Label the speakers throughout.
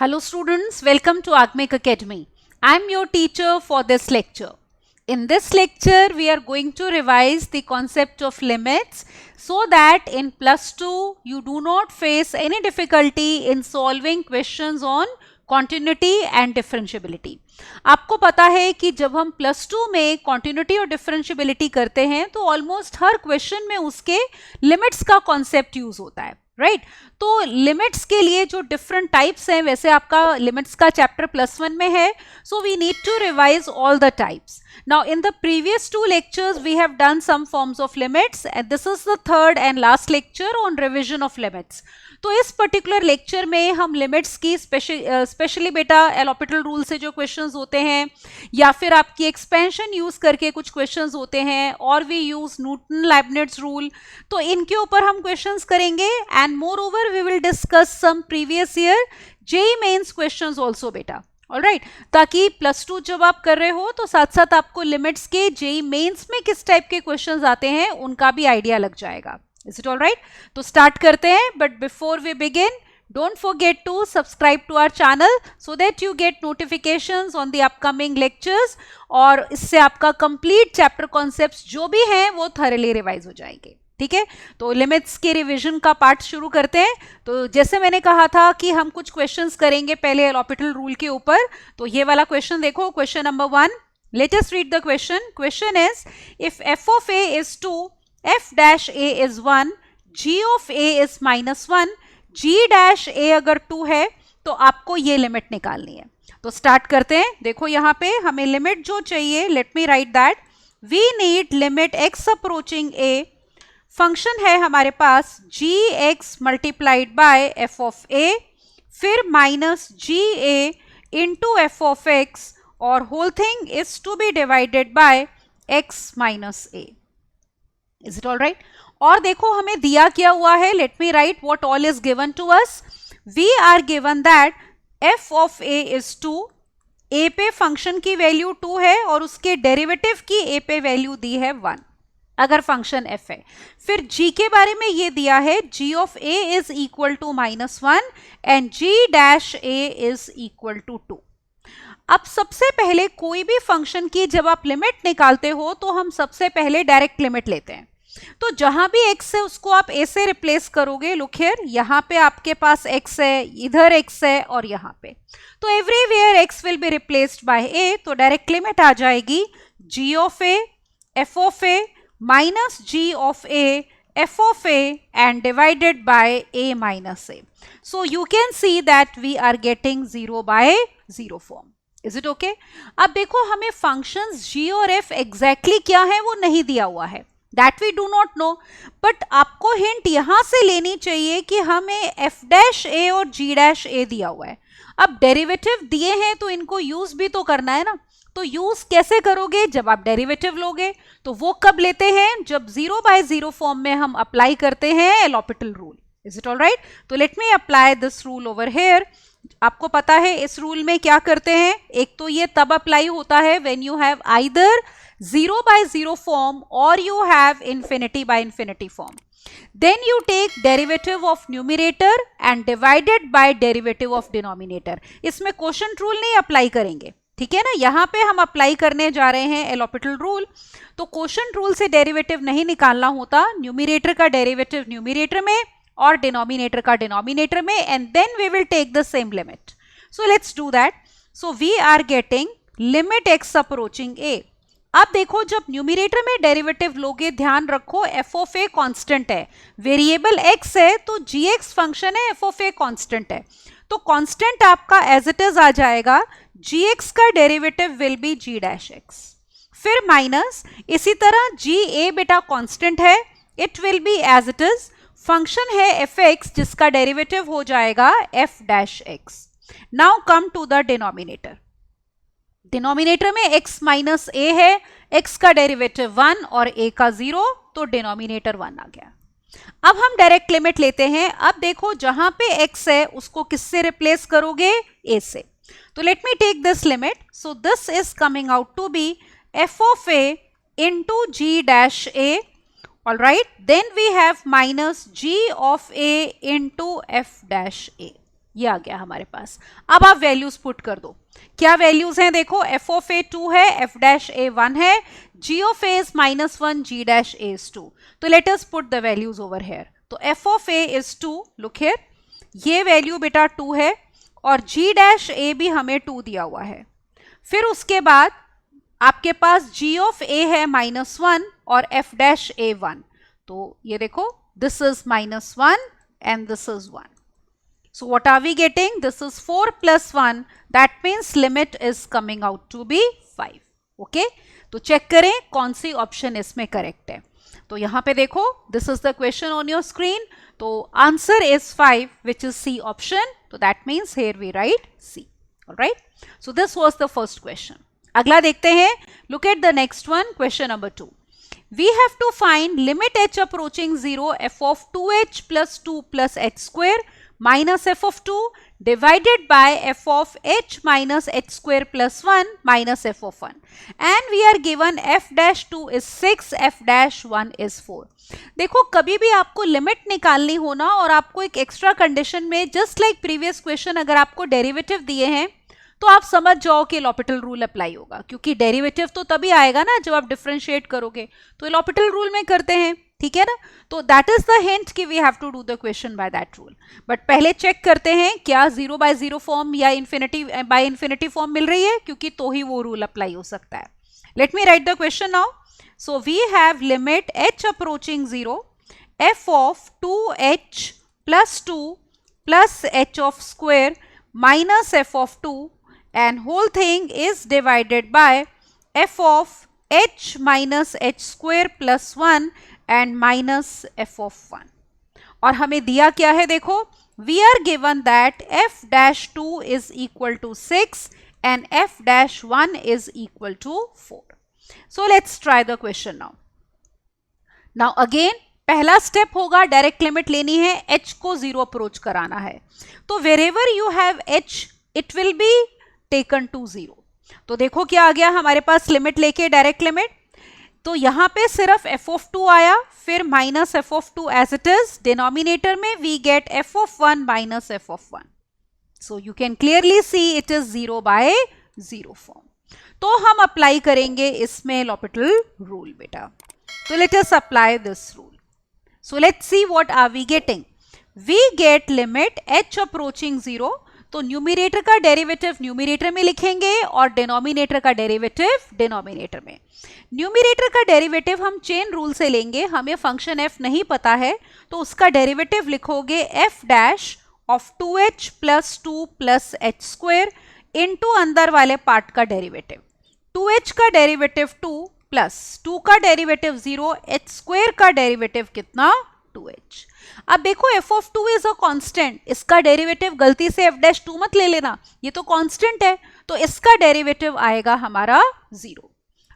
Speaker 1: Hello students, welcome to Academic Academy. I am your teacher for this lecture. In this lecture, we are going to revise the concept of limits so that in plus 2, you do not face any difficulty in solving questions on continuity and differentiability. आपको पता है कि जब हम plus 2 में continuity और differentiability करते हैं तो ऑलमोस्ट हर क्वेश्चन में उसके लिमिट्स का कॉन्सेप्ट यूज होता है, राइट तो लिमिट्स के लिए जो डिफरेंट टाइप्स हैं, वैसे आपका लिमिट्स का चैप्टर प्लस 1 में है, so we need to revise all the types. Now in the previous two lectures we have done some forms of limits and this is the third and last lecture on revision of limits. तो इस particular lecture में हम limits की specially बेटा एलोपिटल rule से जो questions होते हैं या फिर आपकी एक्सपेंशन यूज करके कुछ क्वेश्चंस होते हैं और we use Newton Leibniz rule, तो इनके ऊपर हम क्वेश्चंस करेंगे and moreover we will discuss some previous year JEE Mains questions also बेटा. ऑलराइट, ताकि प्लस 2 जब आप कर रहे हो तो साथ साथ आपको लिमिट्स के जेईई मेंस में किस टाइप के क्वेश्चंस आते हैं उनका भी आइडिया लग जाएगा. Is it alright? तो स्टार्ट करते हैं, but before we begin don't forget to subscribe to our channel so that you get notifications on the upcoming lectures और इससे आपका complete chapter concepts जो भी हैं वो thoroughly revise हो जाएंगे. ठीक है, तो लिमिट्स के रिवीजन का पार्ट शुरू करते हैं. तो जैसे मैंने कहा था कि हम कुछ क्वेश्चंस करेंगे पहले एलोपिटल रूल के ऊपर, तो ये वाला क्वेश्चन देखो, question number 1. Let us read the question. Question is if f of a is 2, f dash a is 1, g of a is -1, g dash a अगर 2 है तो आपको ये लिमिट निकालनी है. तो स्टार्ट करते हैं. देखो यहाँ पे हमें लिमिट जो चाहिए, let me write that. We need limit x approaching a. Function है हमारे पास g x multiplied by f of a, फिर minus g a into f of x और whole thing is to be divided by x minus a. Is it all right? और देखो हमें दिया क्या हुआ है, let me write what all is given to us. We are given that f of a is 2. ए पे function की value 2 है और उसके डेरिवेटिव की ए पे वैल्यू दी है 1 अगर फंक्शन f है. फिर g के बारे में ये दिया है g of a is equal to -1 and g dash a is equal to 2. अब सबसे पहले कोई भी फंक्शन की जब आप लिमिट निकालते हो तो हम सबसे पहले डायरेक्ट लिमिट लेते हैं. तो जहां भी x है उसको आप a से रिप्लेस करोगे. लुक हियर, यहाँ पे आपके पास x है, इधर x है और यहाँ पे, तो everywhere x will be replaced by a. तो डायरेक्ट लिमिट आ जाएगी g of a f of a minus g of a f of a and divided by a minus a. So you can see that we are getting 0 by 0 form. Is it okay? अब देखो हमें functions g और f exactly क्या है वो नहीं दिया हुआ है, that we do not know, but आपको hint यहाँ से लेनी चाहिए कि हमें f dash a और g dash a दिया हुआ है. अब डेरिवेटिव दिए हैं तो इनको यूज भी तो करना है ना. तो यूज कैसे करोगे? जब आप डेरिवेटिव लोगे तो वो कब लेते हैं? जब 0 by 0 फॉर्म में हम अप्लाई करते हैं L'Hopital rule. Is it all right? तो let me apply this rule over here. आपको पता है इस रूल में क्या करते हैं, एक तो ये तब अप्लाई होता है when you have either 0 by 0 form और you have infinity by infinity form. Then you take derivative of numerator and divided by derivative of denominator. इसमें क्वोशंट रूल नहीं अप्लाई करेंगे, ठीक है ना. यहाँ पे हम अप्लाई करने जा रहे हैं एलोपिटल रूल. तो क्वोशंट रूल से डेरिवेटिव नहीं निकालना होता, न्यूमरेटर का डेरिवेटिव न्यूमरेटर में और डिनोमिनेटर का डिनोमिनेटर में, and then we will take the same limit. So let's do that. So we are getting limit x approaching a. अब देखो जब न्यूमरेटर में डेरिवेटिव लोगे, ध्यान रखो एफ ऑफ ए कांस्टेंट है, वेरिएबल एक्स है तो जी एक्स फंक्शन है, एफ ऑफ ए कांस्टेंट है, तो कांस्टेंट आपका एज इट इज आ जाएगा. जी एक्स का derivative will be g dash x, फिर माइनस इसी तरह जी ए बेटा कांस्टेंट है, it will be as it is. Function है एफ एक्स जिसका डेरिवेटिव हो जाएगा f dash x. Now come to the denominator. Denominator में x माइनस a है, x का डेरिवेटिव 1 और a का 0, तो डिनोमिनेटर 1 आ गया. अब हम डायरेक्ट लिमिट लेते हैं. अब देखो जहां पे x है उसको किससे रिप्लेस करोगे? a से. तो let me take this limit. So this is coming out to be f of a into g dash a. All right, then we have minus g of a into f dash a. ये आ गया हमारे पास। अब आप values put कर दो। क्या values हैं देखो, एफ ऑफ ए 2 है, एफ डैश ए 1 है, g of a is -1, g dash a is 2। तो let us put the values over here. तो f of a is 2, look here, ये वैल्यू बेटा 2 है, और जी डैश ए भी हमें 2 दिया हुआ है। फिर उसके बाद आपके पास जी ऑफ ए है -1 और एफ डैश ए 1। तो ये देखो, this is -1 and this is 1. So what are we getting? This is 4 plus 1. That means limit is coming out to be 5. Okay? तो चेक करें कौन सी ऑप्शन इसमें करेक्ट है। तो यहाँ पे देखो, this is the question on your screen. तो answer is 5, which is C option. तो that means here we write C. Alright? So this was the first question. अगला देखते हैं. Look at the next one, question number 2. We have to find limit h approaching 0 f of 2h plus 2 plus h square minus f of 2 divided by f of h minus h square plus 1 minus f of 1. And we are given f dash 2 is 6, f dash 1 is 4. देखो, कभी भी आपको limit निकालनी हो ना, और आपको एक एक्स्ट्रा कंडीशन में, जस्ट लाइक प्रीवियस क्वेश्चन, अगर आपको डेरिवेटिव दिए हैं तो आप समझ जाओ कि l'Hopital रूल अप्लाई होगा, क्योंकि डेरिवेटिव तो तभी आएगा ना जब आप डिफरेंशिएट करोगे। तो l'Hopital रूल में करते हैं, ठीक है ना। तो दैट इज द हिंट कि we have to do the question by that rule. But पहले चेक करते हैं क्या 0/0 फॉर्म या इन्फिनिटी बाय इन्फिनिटी फॉर्म मिल रही है, क्योंकि तो ही वो रूल अप्लाई हो सकता है। Let me write the question now. So we have limit h approaching 0 f of 2h plus 2 plus h of square minus f of 2 and whole thing is divided by f of h minus h square plus 1 and minus f of 1. और हमें दिया क्या है देखो, we are given that f dash 2 is equal to 6 and f dash 1 is equal to 4. So let's try the question now. Now again पहला step होगा, direct limit लेनी है, h को 0 अप्रोच कराना है। तो wherever you have h, it will be taken to 0. तो देखो क्या आ गया हमारे पास लिमिट लेके, डायरेक्ट लिमिट। तो यहां पे सिर्फ f of 2 आया, फिर minus f of 2 as it is, denominator में we get f of 1 minus f of 1. So you can clearly see it is 0/0 form. तो हम अप्लाई करेंगे इसमें l'Hopital रूल बेटा। तो let us apply this rule. So let's see what are we getting. We get limit h approaching 0। तो numerator का derivative numerator में लिखेंगे और डिनोमिनेटर का डेरिवेटिव डिनोमिनेटर में। न्यूमिनेटर का डेरिवेटिव हम चेन रूल से लेंगे, हमें फंक्शन f नहीं पता है, तो उसका डेरिवेटिव लिखोगे f dash of 2h plus 2 plus h square into अंदर वाले पार्ट का डेरिवेटिव। 2h का डेरिवेटिव 2 प्लस 2 का डेरिवेटिव 0, h स्क्वायर का डेरिवेटिव कितना, 2h। अब देखो f of 2 is a constant, इसका डेरिवेटिव गलती से f डैश 2 मत ले लेना, ये तो कांस्टेंट है, तो इसका डेरिवेटिव आएगा हमारा 0।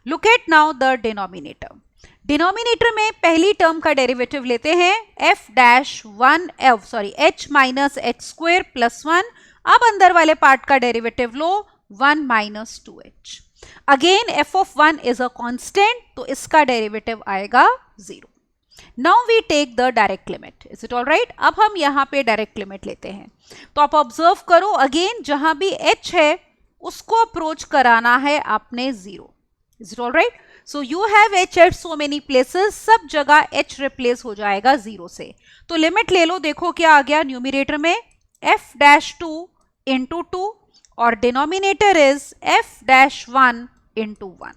Speaker 1: Look at now the denominator. Denominator में पहली टर्म का डेरिवेटिव लेते हैं, f dash 1 h minus h square plus 1। अब अंदर वाले पार्ट का derivative low, 1 minus 2h। Again f of 1 is a constant, तो इसका डेरिवेटिव आएगा 0। Now we take the direct limit. Is it all right? अब हम यहाँ पे डायरेक्ट लिमिट लेते हैं। तो आप ऑब्जर्व करो, अगेन जहां भी h है उसको अप्रोच कराना है आपने 0। Is it all right? So you have h at so many places, सब जगह h रिप्लेस हो जाएगा 0 से। तो लिमिट ले लो, देखो क्या आ गया न्यूमिनेटर में, f डैश 2 इंटू 2 और denominator is f dash 1 into 1।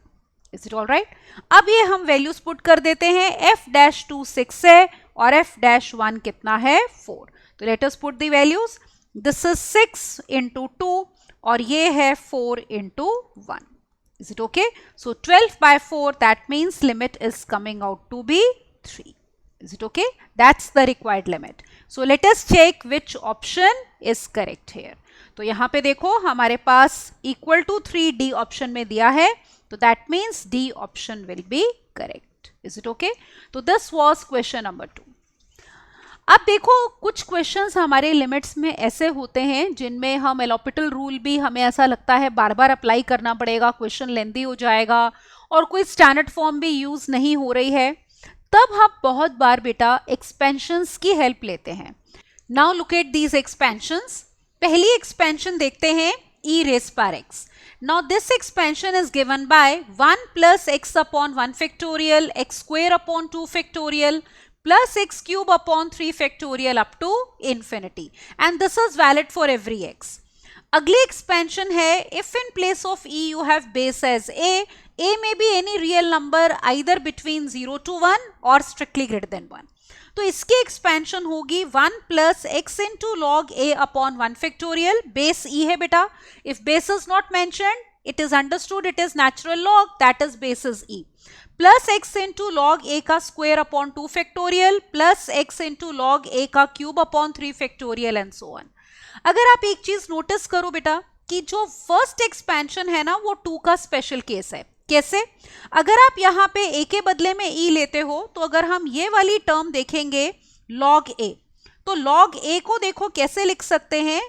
Speaker 1: Is it all right? अब ये हम वैल्यूज पुट कर देते हैं, f डैश 2 6 है और f डैश 1 कितना है, 4। तो let us put the values. This is 6 into 2 और ये है 4 into 1। Is it okay? So 12/4, that means limit is coming out to be 3. Is it okay? That's the required limit. So let us check which option is correct here. तो यहाँ पे देखो हमारे पास equal to 3D option में दिया है, तो that means D option will be correct. Is it okay? तो this was question number 2. अब देखो कुछ क्वेश्चंस हमारे लिमिट्स में ऐसे होते हैं जिनमें हम l'Hopital रूल भी हमें ऐसा लगता है बार बार अप्लाई करना पड़ेगा, क्वेश्चन लेंथी हो जाएगा और कोई स्टैंडर्ड फॉर्म भी यूज नहीं हो रही है, तब हम बहुत बार बेटा एक्सपेंशंस की हेल्प लेते हैं। Now look at these expansions. पहली एक्सपेंशन देखते हैं e raised par x. Now this expansion is given by 1 plus x upon 1 factorial, x square upon 2 factorial, plus x cube upon 3 factorial up to infinity, and this is valid for every x. अगली expansion है if in place of e you have base as a may be any real number either between 0 to 1 or strictly greater than 1. तो इसकी expansion होगी 1 plus x into log a upon 1 factorial, base e है बेटा, if base is not mentioned it is understood it is natural log, that is base is e, plus x into log a का square upon 2 factorial plus x into log a का cube upon 3 factorial and so on. अगर आप एक चीज notice करो बेटा कि जो फर्स्ट एक्सपेंशन है ना वो 2 का स्पेशल केस है. कैसे? अगर आप यहाँ पे a के बदले में e लेते हो तो अगर हम ये वाली टर्म देखेंगे log a, तो log a को देखो कैसे लिख सकते हैं,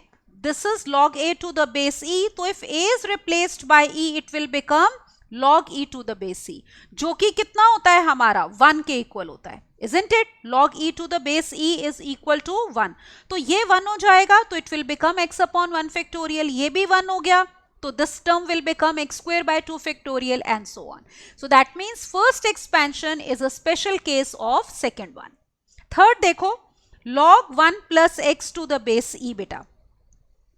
Speaker 1: this is log a to the base e, तो if a is replaced by e it will become log e to the base e, जो कि कितना होता है हमारा 1 के इक्वल होता है, isn't it? log e to the base e is equal to 1, तो ये 1 हो जाएगा, तो it will become x upon 1 factorial, ये भी 1 हो गया, तो this term will become x square by 2 factorial and so on. So that means first expansion is a special case of second one. Third देखो log 1 plus x to the base e बेटा,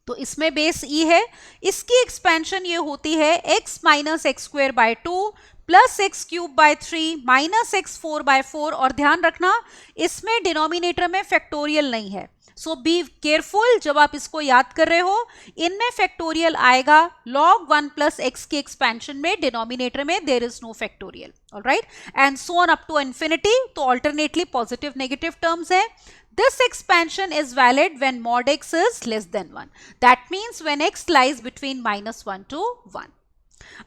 Speaker 1: तो इसमें base e है, इसकी expansion ये होती है x minus x square by 2 plus x cube by 3 minus x 4 by 4, और ध्यान रखना इसमें डिनोमिनेटर में फैक्टोरियल नहीं है, सो बी केयरफुल जब आप इसको याद कर रहे हो, इनमें फैक्टोरियल आएगा log 1 प्लस एक्स की एक्सपेंशन में, डिनोमिनेटर में there is no factorial, alright, and so on up to infinity, तो ऑल्टरनेटली पॉजिटिव नेगेटिव टर्म्स है. This expansion is valid when mod x is less than 1. That means when x lies between minus 1 to 1.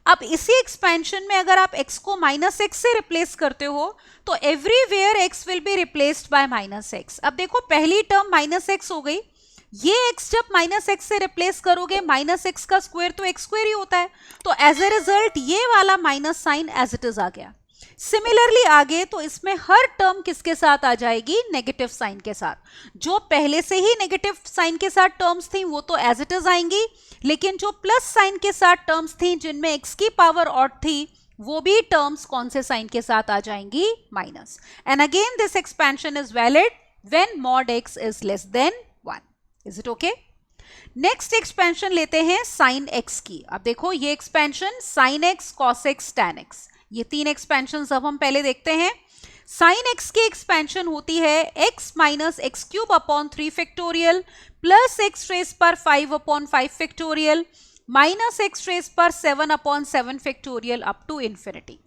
Speaker 1: अब इसी expansion में अगर आप x को minus x से replace करते हो तो everywhere x will be replaced by minus x. अब देखो पहली टर्म माइनस एक्स हो गई, ये x जब माइनस एक्स से रिप्लेस करोगे माइनस एक्स का स्क्वायर तो एक्स स्क्वायर ही होता है, तो एज ए रिजल्ट ये वाला minus sign as it is आ गया. सिमिलरली आगे तो इसमें हर टर्म किसके साथ आ जाएगी, नेगेटिव साइन के साथ. जो पहले से ही नेगेटिव साइन के साथ टर्म्स थी वो तो एज इट इज आएंगी, लेकिन जो प्लस साइन के साथ टर्म्स थी जिनमें x की पावर ऑड थी वो भी टर्म्स कौन से साइन के साथ आ जाएंगी, minus. And again this expansion is valid when mod x is less than 1. Is it okay? Next expansion लेते हैं साइन x की. अब देखो ये expansion sine x, cos x, tan x, ये तीन एक्सपेंशन अब हम पहले देखते हैं. साइन x की एक्सपेंशन होती है x minus x cube upon 3 factorial plus x raise पर 5 upon 5 factorial minus x raise पर 7 upon 7 factorial up to infinity.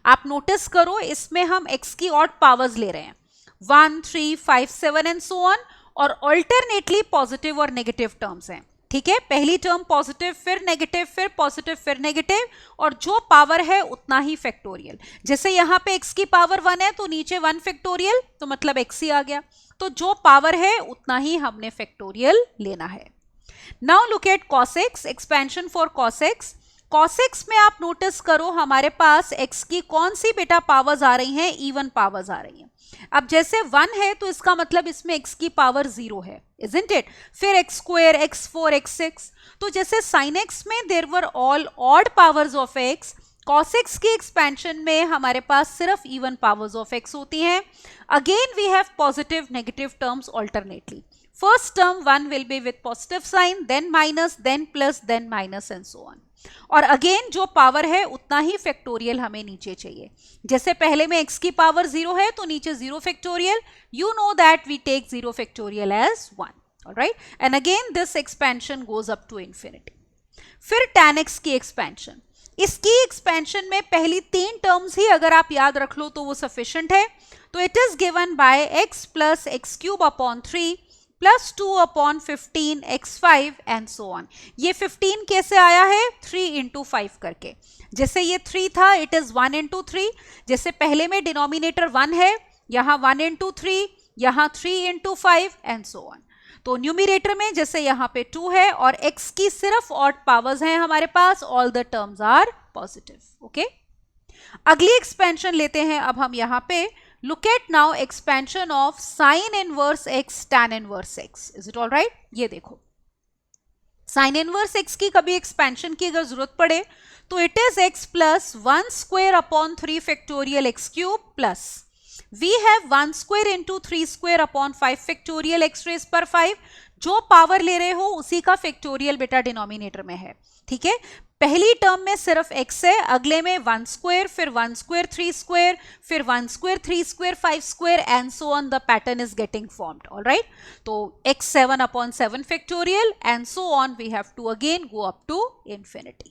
Speaker 1: आप नोटिस करो इसमें हम x की ऑड पावर्स ले रहे हैं 1, 3, 5, 7 एंड सो ऑन, और ऑल्टरनेटली पॉजिटिव और नेगेटिव टर्म्स हैं. ठीक है, पहली टर्म पॉजिटिव फिर नेगेटिव फिर पॉजिटिव फिर नेगेटिव, और जो पावर है उतना ही फैक्टोरियल. जैसे यहाँ पे x की पावर 1 है तो नीचे 1 फैक्टोरियल, तो मतलब x ही आ गया, तो जो पावर है उतना ही हमने फैक्टोरियल लेना है. Now look at cos x, expansion for cos x. cos x में आप नोटिस करो हमारे पास x की कौन सी बेटा पावर्स आ रही हैं, इवन पावर्स आ रही हैं. अब जैसे 1 है तो इसका मतलब इसमें x की पावर 0 है, isn't it? फिर x स्क्वायर, x4, x6, तो जैसे sin x में there were all odd powers of x, cos x की एक्सपेंशन में हमारे पास सिर्फ इवन पावर्स ऑफ x होती हैं. Again we have positive negative terms alternately. First term 1 will be with positive sign, then minus, then plus, then minus and so on. और again जो power है उतना ही फैक्टोरियल हमें नीचे चाहिए. जैसे पहले में x की पावर 0 है तो नीचे 0 factorial, you know that we take 0 factorial as 1, alright, and again this expansion goes up to infinity. फिर tan x की एक्सपेंशन, इसकी एक्सपेंशन में पहली 3 टर्म्स ही अगर आप याद रख लो तो वो सफिशिएंट है. तो it is given bye x plus x cube upon 3 plus 2 upon 15 x5 and so on. ये 15 कैसे आया है, 3 इंटू 5 करके. जैसे ये 3 था इट इज 1 इंटू 3, जैसे पहले में डिनोमिनेटर 1 है, यहाँ 1 इंटू 3, यहाँ 3 इंटू 5 एंड सो ऑन. तो न्यूमिनेटर में जैसे यहाँ पे 2 है और x की सिर्फ ऑड पावर्स हैं हमारे पास, all the terms are positive. Okay, अगली एक्सपेंशन लेते हैं अब हम यहाँ पे. Look at now expansion of sin inverse x tan inverse x. Is it all right? ये देखो साइन इनवर्स एक्स की कभी एक्सपेंशन की अगर जरूरत पड़े तो it is x plus 1 square upon 3 factorial x cube plus we have 1 square into 3 square upon 5 factorial x raise पर 5। जो पावर ले रहे हो उसी का फैक्टोरियल बेटा डिनोमिनेटर में है, ठीक है। पहली टर्म में सिर्फ x है, अगले में 1 स्क्वायर, फिर 1 स्क्वायर 3 स्क्वायर, फिर 1 square 3 square 5 square and so on the pattern is getting formed, alright. तो x 7 upon 7 factorial and so on we have to again go up to infinity.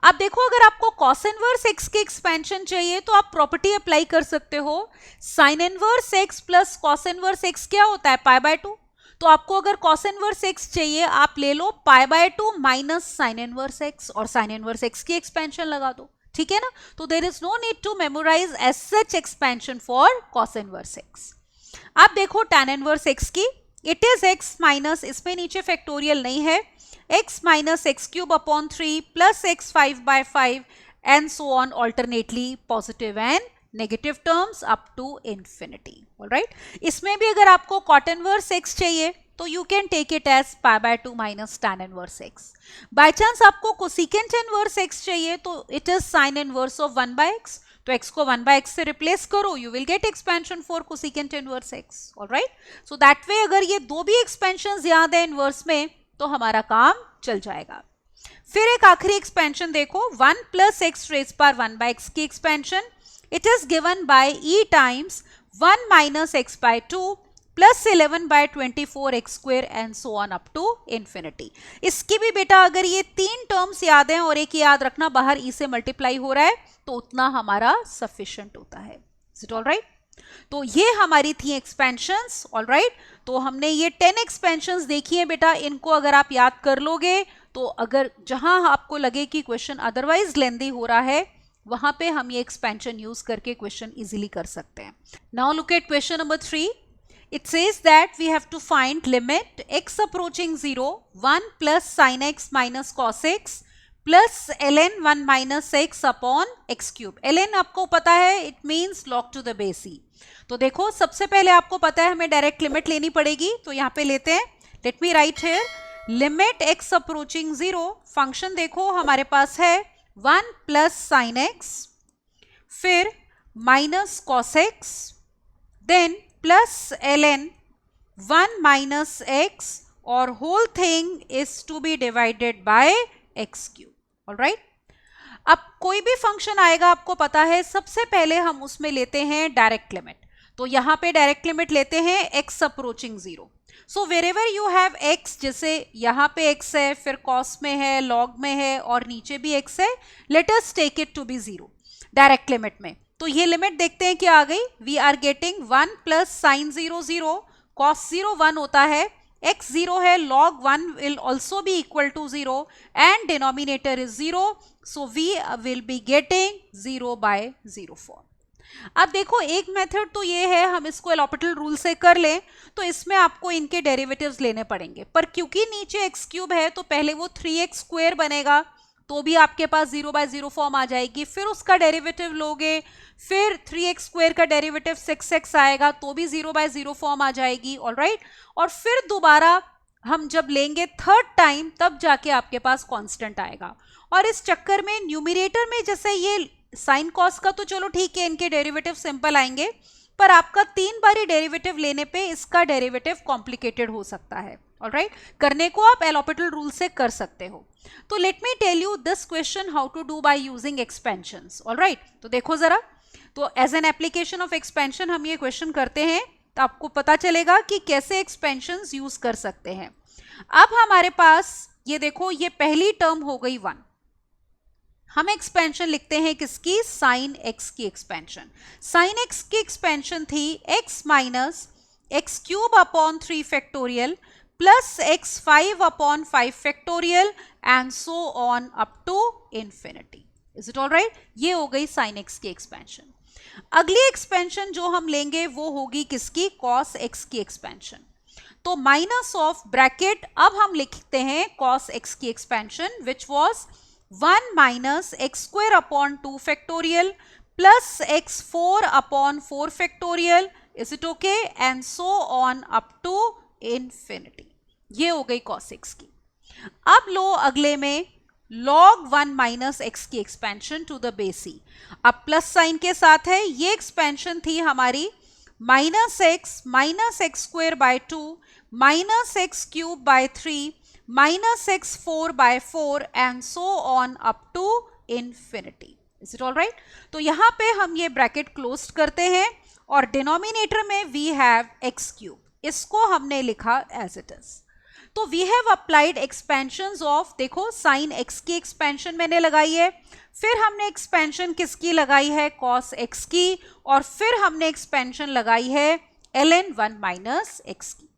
Speaker 1: अब देखो, अगर आपको कॉस इनवर्स एक्स की expansion चाहिए तो आप प्रॉपर्टी अप्लाई कर सकते हो। Sine inverse x plus cos inverse x क्या होता है? Pi by 2। तो आपको अगर कॉस इनवर्स एक्स चाहिए आप ले लो pi by 2 minus sine inverse x और साइन इनवर्स एक्स की एक्सपेंशन लगा दो, ठीक है ना। तो there is no need to memorise as such expansion for cos inverse x. अब देखो tan इनवर्स एक्स की, इट इज एक्स माइनस, इसमें नीचे फैक्टोरियल नहीं है, x minus x cube upon 3 plus x 5 by 5 and so on alternately positive and negative terms up to infinity, alright. इसमें भी अगर आपको cot इनवर्स x चाहिए तो you can take it as pi by 2 minus tan inverse x। By chance आपको cosecant inverse x चाहिए तो it is sine inverse of 1 by x। तो x को 1 बाय x से रिप्लेस करो, you will get expansion for cosecant inverse x, alright. So that way अगर ये दो भी एक्सपेंशंस याद है इनवर्स में तो हमारा काम चल जाएगा। फिर एक आखिरी एक्सपेंशन देखो, 1 प्लस एक्स रेज पर 1 बाय एक्स की expansion, it is given by e times 1 minus x by 2 plus 11 by 24 x square and so on up to infinity. इसकी भी बेटा अगर ये तीन टर्म्स याद हैं और एक याद रखना बाहर e से मल्टीप्लाई हो रहा है तो उतना हमारा सफिशिएंट होता है। Is it alright? तो ये हमारी थी एक्सपेंशंस, ऑलराइट। तो हमने ये 10 एक्सपेंशंस देखी है बेटा, इनको अगर आप याद कर लोगे तो अगर जहां आपको लगे कि क्वेश्चन अदरवाइज लेंदी हो रहा है वहां पे हम ये एक्सपेंशन यूज करके क्वेश्चन इजीली कर सकते हैं। Now look at question number 3। It says that we have to find limit x approaching 0 1 plus sin x minus cos x plus ln 1 minus x upon x cube। ln आपको पता है it means log to the base e। तो देखो सबसे पहले आपको पता है हमें डायरेक्ट लिमिट लेनी पड़ेगी, तो यहाँ पे लेते हैं। Let me write here limit x approaching 0, function देखो हमारे पास है 1 प्लस साइन एक्स, फिर minus cos x, then plus ln 1 minus x और whole thing is to be divided by x cube, alright. अब कोई भी फंक्शन आएगा आपको पता है सबसे पहले हम उसमें लेते हैं डायरेक्ट लिमिट। तो यहां पे डायरेक्ट लिमिट लेते हैं x approaching 0। So wherever you have x, जैसे यहां पे x है, फिर cos में है, log में है और नीचे भी x है, let us take it to be 0 direct limit में। तो ये लिमिट देखते हैं क्या आ गई, we are getting 1 plus sine 0 0, cos 0 1 होता है, x 0 है, log 1 will also be equal to 0 and denominator is 0, so we will be getting 0 by 0 form। अब देखो एक मेथड तो ये है हम इसको एलोपिटल रूल से कर लें, तो इसमें आपको इनके डेरिवेटिव्स लेने पड़ेंगे, पर क्योंकि नीचे x क्यूब है तो पहले वो 3x स्क्वायर बनेगा तो भी आपके पास 0 by 0 फॉर्म आ जाएगी, फिर उसका डेरिवेटिव लोगे, फिर 3x स्क्वायर का डेरिवेटिव 6x आएगा तो भी 0 by 0 फॉर्म आ जाएगी, ऑलराइट। और फिर दोबारा हम जब लेंगे थर्ड टाइम तब जाके आपके पास कांस्टेंट आएगा। और इस चक्कर में न्यूमरेटर में जैसे ये साइन कॉस का तो चलो ठीक है इनके डेरिवेटिव सिंपल आएंगे, पर आपका 3 बारी डेरिवेटिव लेने पे इसका डेरिवेटिव कॉम्प्लिकेटेड हो सकता है, ऑलराइट। करने को आप एलोपिटल रूल से कर सकते हो। तो let me tell you this question how to do by using expansions, alright. तो देखो जरा, तो as an application of expansion हम ये क्वेश्चन करते हैं तो आपको पता चलेगा कि कैसे एक्सपेंशंस यूज कर सकते हैं। अब हमारे पास ये देखो, ये पहली टर्म हो गई 1, हम एक्सपेंशन लिखते हैं किसकी, साइन एक्स की एक्सपेंशन। साइन एक्स की एक्सपेंशन थी x minus x cube upon 3 factorial plus x 5 upon 5 factorial and so on up to infinity. Is it alright? ये हो गई साइन एक्स की एक्सपेंशन। अगली एक्सपेंशन जो हम लेंगे वो होगी किसकी, कॉस एक्स की एक्सपेंशन। तो माइनस ऑफ ब्रैकेट अब हम लिखते हैं कॉस एक्स की expansion which was 1 minus x square upon 2 factorial plus x 4 upon 4 factorial, is it okay, and so on up to infinity. ये हो गई cos x की। अब लो अगले में log 1 माइनस एक्स की expansion to the base c। अब plus sine के साथ है, ये एक्सपेंशन थी हमारी minus x square by 2 minus x cube by 3 minus x 4 by 4 and so on up to infinity. Is it all right? तो यहां पे हम ये ब्रैकेट क्लोज करते हैं और डिनोमिनेटर में वी हैव एक्स क्यूब, इसको हमने लिखा एज इट इज। तो we have applied expansion of, देखो साइन एक्स की एक्सपेंशन मैंने लगाई है, फिर हमने एक्सपेंशन किसकी लगाई है, कॉस एक्स की, और फिर हमने एक्सपेंशन लगाई है ln 1 माइनस एक्स की।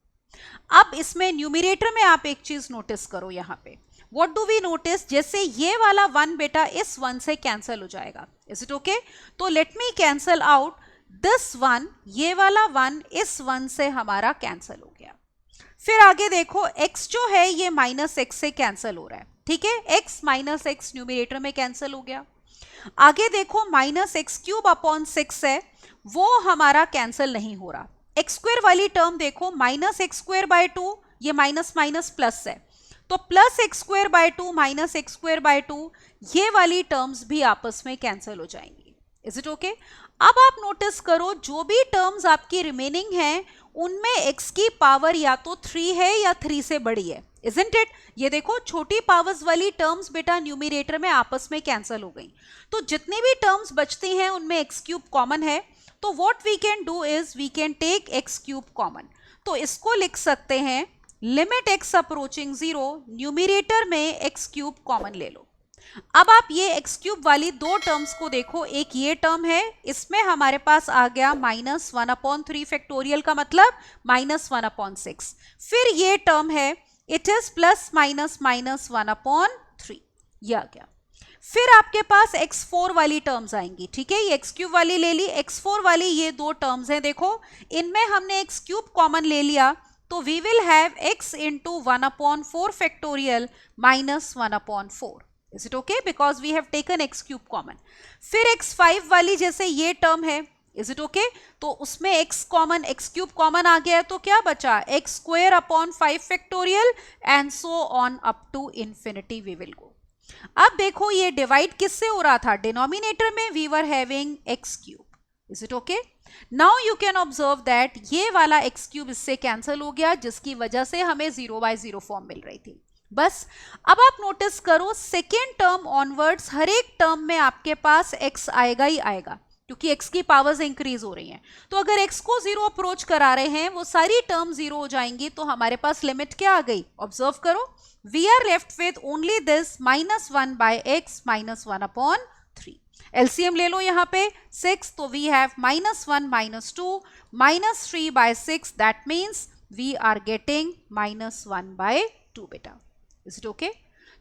Speaker 1: अब इसमें न्यूमरेटर में आप एक चीज नोटिस करो, यहाँ पे व्हाट डू वी नोटिस, जैसे ये वाला 1 बेटा इस 1 से कैंसिल हो जाएगा। Is it okay? तो let me cancel out this 1, ये वाला 1 इस 1 से हमारा कैंसिल हो गया। फिर आगे देखो x जो है ये माइनस एक्स से कैंसिल हो रहा है, ठीक है, x माइनस एक्स न्यूमरेटर में कैंसिल हो गया। आगे देखो माइनस एक्स क्यूब अपॉन 6 है, वो हमारा कैंसिल नहीं हो रहा। एक्स स्क्वायर वाली टर्म देखो, माइनस एक्स स्क्वायर बाय 2, ये माइनस माइनस प्लस है, तो plus x square by 2 minus x square by 2, ये वाली टर्म्स भी आपस में कैंसिल हो जाएंगी। Is it okay? अब आप नोटिस करो जो भी टर्म्स आपकी रिमेनिंग हैं उनमें x की पावर या तो 3 है या 3 से बड़ी है। Isn't it? ये देखो छोटी पावर्स वाली टर्म्स बेटा न्यूमरेटर में आपस में कैंसिल हो गई, तो जितनी भी टर्म्स बचती हैं उनमें x क्यूब कॉमन है। तो what we can do is we can take x cube common, तो इसको लिख सकते हैं लिमिट x अप्रोचिंग 0, न्यूमरेटर में x क्यूब कॉमन ले लो। अब आप ये एक्स क्यूब वाली दो टर्म्स को देखो, एक ये टर्म है, इसमें हमारे पास आ गया माइनस 1 अपॉन 3 फैक्टोरियल का मतलब माइनस 1 अपॉन 6। फिर ये टर्म है, it is plus minus minus 1 upon 3, ये आ गया। फिर आपके पास x4 वाली टर्म्स आएंगी, ठीक है, ये एक्स क्यूब वाली ले ली, x4 वाली ये दो टर्म्स हैं, देखो इनमें हमने एक्स क्यूब कॉमन ले लिया, तो we will have x into 1 upon 4 factorial minus 1 upon 4। Is it okay? Because we have taken x cube common. फिर x5 वाली जैसे ये टर्म है, is it okay? तो उसमें x common, x cube common आ गया, तो क्या बचा, x square upon 5 factorial and so on up to infinity we will go. अब देखो ये डिवाइड किससे हो रहा था, डिनोमिनेटर में we were having x cube. Is it okay? Now you can observe that ये वाला x क्यूब इससे कैंसिल हो गया, जिसकी वजह से हमें 0/0 फॉर्म मिल रही थी। बस अब आप नोटिस करो सेकेंड टर्म ऑनवर्ड्स हर एक टर्म में आपके पास x आएगा ही आएगा, क्योंकि x की पावर्स इंक्रीज हो रही हैं। तो अगर x को 0 अप्रोच करा रहे हैं, वो सारी टर्म 0 हो जाएंगी, तो हमारे पास लिमिट क्या आ गई, ऑब्जर्व करो, we are left with only this minus 1 by x minus 1 upon 3। LCM ले लो यहाँ पे 6, तो we have minus 1 minus 2 minus 3 by 6, that means we are getting minus 1 by 2 बेटा। Is it okay?